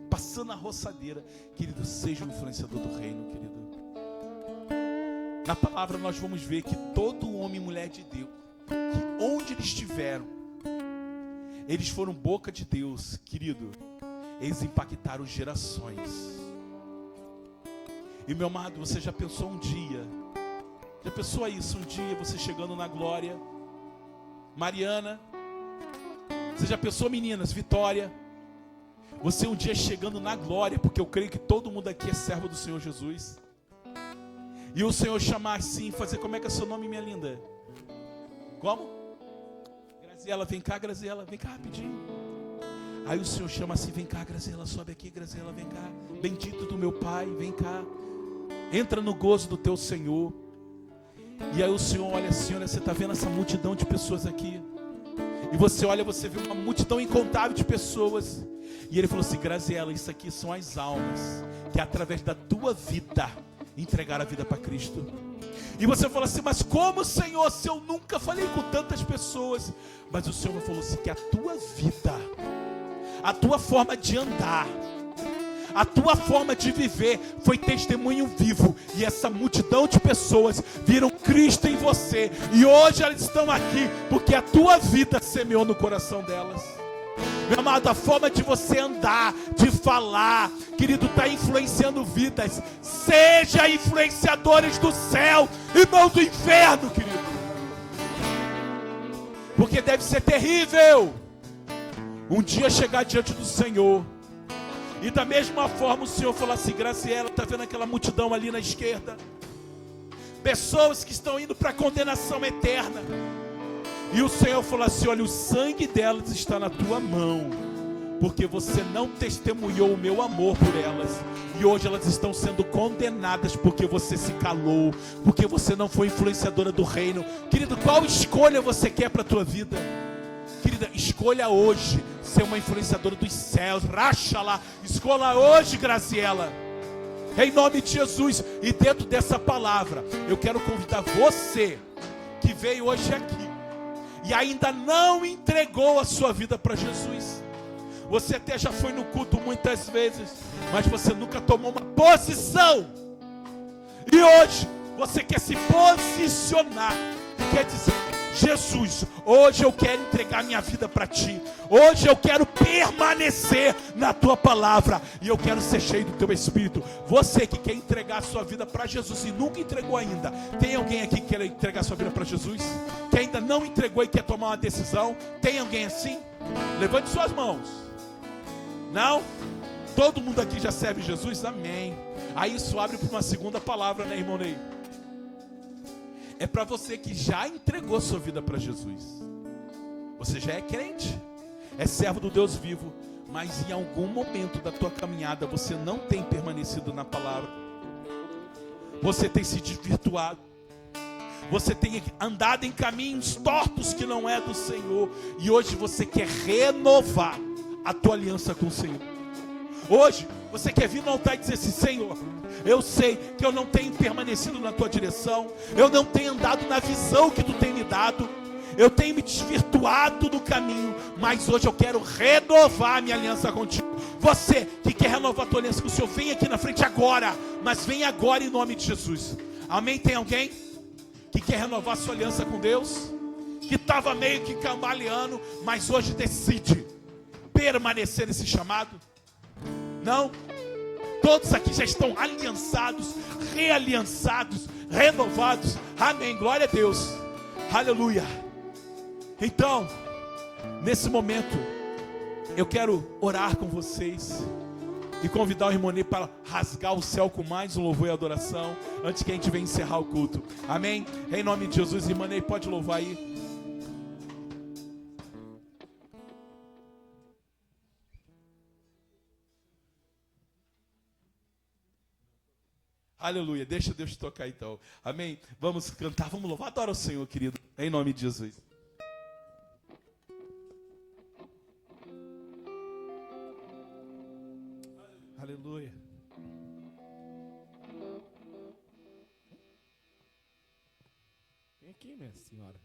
passando a roçadeira. Querido, seja um influenciador do reino, querido. Na palavra nós vamos ver que todo homem e mulher de Deus, que onde eles estiveram, eles foram boca de Deus, querido. Eles impactaram gerações. E meu amado, você já pensou um dia? Já pensou isso? Um dia você chegando na glória? Mariana, você já pensou, meninas? Vitória, você um dia chegando na glória, porque eu creio que todo mundo aqui é servo do Senhor Jesus, e o Senhor chamar assim, fazer: como é que é seu nome, minha linda? Como? Graziela, vem cá, Graziela, vem cá rapidinho. Aí o Senhor chama assim: vem cá, Graziela, sobe aqui, Graziela, vem cá. Bendito do meu Pai, vem cá. Entra no gozo do teu Senhor. E aí o Senhor olha assim: olha, você está vendo essa multidão de pessoas aqui? E você olha, você vê uma multidão incontável de pessoas. E Ele falou assim: Graziela, isso aqui são as almas que através da tua vida entregaram a vida para Cristo. E você fala assim: mas como, Senhor, se eu nunca falei com tantas pessoas? Mas o Senhor falou assim: que a tua vida, a tua forma de andar, A tua forma de viver foi testemunho vivo. E essa multidão de pessoas viram Cristo em você. E hoje elas estão aqui porque a tua vida semeou no coração delas. Meu amado, a forma de você andar, de falar, querido, está influenciando vidas. Seja influenciadores do céu e não do inferno, querido. Porque deve ser terrível um dia chegar diante do Senhor e da mesma forma o Senhor falar assim: Graciela, está vendo aquela multidão ali na esquerda? Pessoas que estão indo para a condenação eterna. E o Senhor falou assim: olha, o sangue delas está na tua mão, porque você não testemunhou o meu amor por elas. E hoje elas estão sendo condenadas porque você se calou, porque você não foi influenciadora do reino. Querido, qual escolha você quer para a tua vida? Querida, escolha hoje ser uma influenciadora dos céus. Racha lá, escolha hoje, Graciela, em nome de Jesus. E dentro dessa palavra, eu quero convidar você que veio hoje aqui e ainda não entregou a sua vida para Jesus. Você até já foi no culto muitas vezes, mas você nunca tomou uma posição. E hoje você quer se posicionar e quer dizer: Jesus, hoje eu quero entregar minha vida para Ti. Hoje eu quero permanecer na Tua palavra e eu quero ser cheio do Teu Espírito. Você que quer entregar a sua vida para Jesus e nunca entregou ainda. Tem alguém aqui que quer entregar a sua vida para Jesus? Que ainda não entregou e quer tomar uma decisão? Tem alguém assim? Levante suas mãos. Não? Todo mundo aqui já serve Jesus? Amém. Aí isso abre para uma segunda palavra, né, irmão Ney? É para você que já entregou sua vida para Jesus. Você já é crente, é servo do Deus vivo, mas em algum momento da tua caminhada você não tem permanecido na palavra. Você tem se desvirtuado. Você tem andado em caminhos tortos que não é do Senhor. E hoje você quer renovar a tua aliança com o Senhor. Hoje você quer vir no altar e dizer assim: Senhor, eu sei que eu não tenho permanecido na tua direção, eu não tenho andado na visão que tu tem me dado, eu tenho me desvirtuado do caminho, mas hoje eu quero renovar a minha aliança contigo. Você que quer renovar a tua aliança com o Senhor, vem aqui na frente agora, mas vem agora em nome de Jesus. Amém? Tem alguém que quer renovar a sua aliança com Deus? Que estava meio que cambaleando, mas hoje decide permanecer nesse chamado? Não? Todos aqui já estão aliançados, realiançados, renovados. Amém, glória a Deus, aleluia. Então, nesse momento, eu quero orar com vocês e convidar o irmão Ney para rasgar o céu com mais um louvor e adoração, antes que a gente venha encerrar o culto. Amém? Em nome de Jesus, irmão Ney, pode louvar aí. Aleluia, deixa Deus tocar então. Amém? Vamos cantar, vamos louvar. Adora o Senhor, querido, em nome de Jesus. Aleluia. Vem aqui, minha senhora.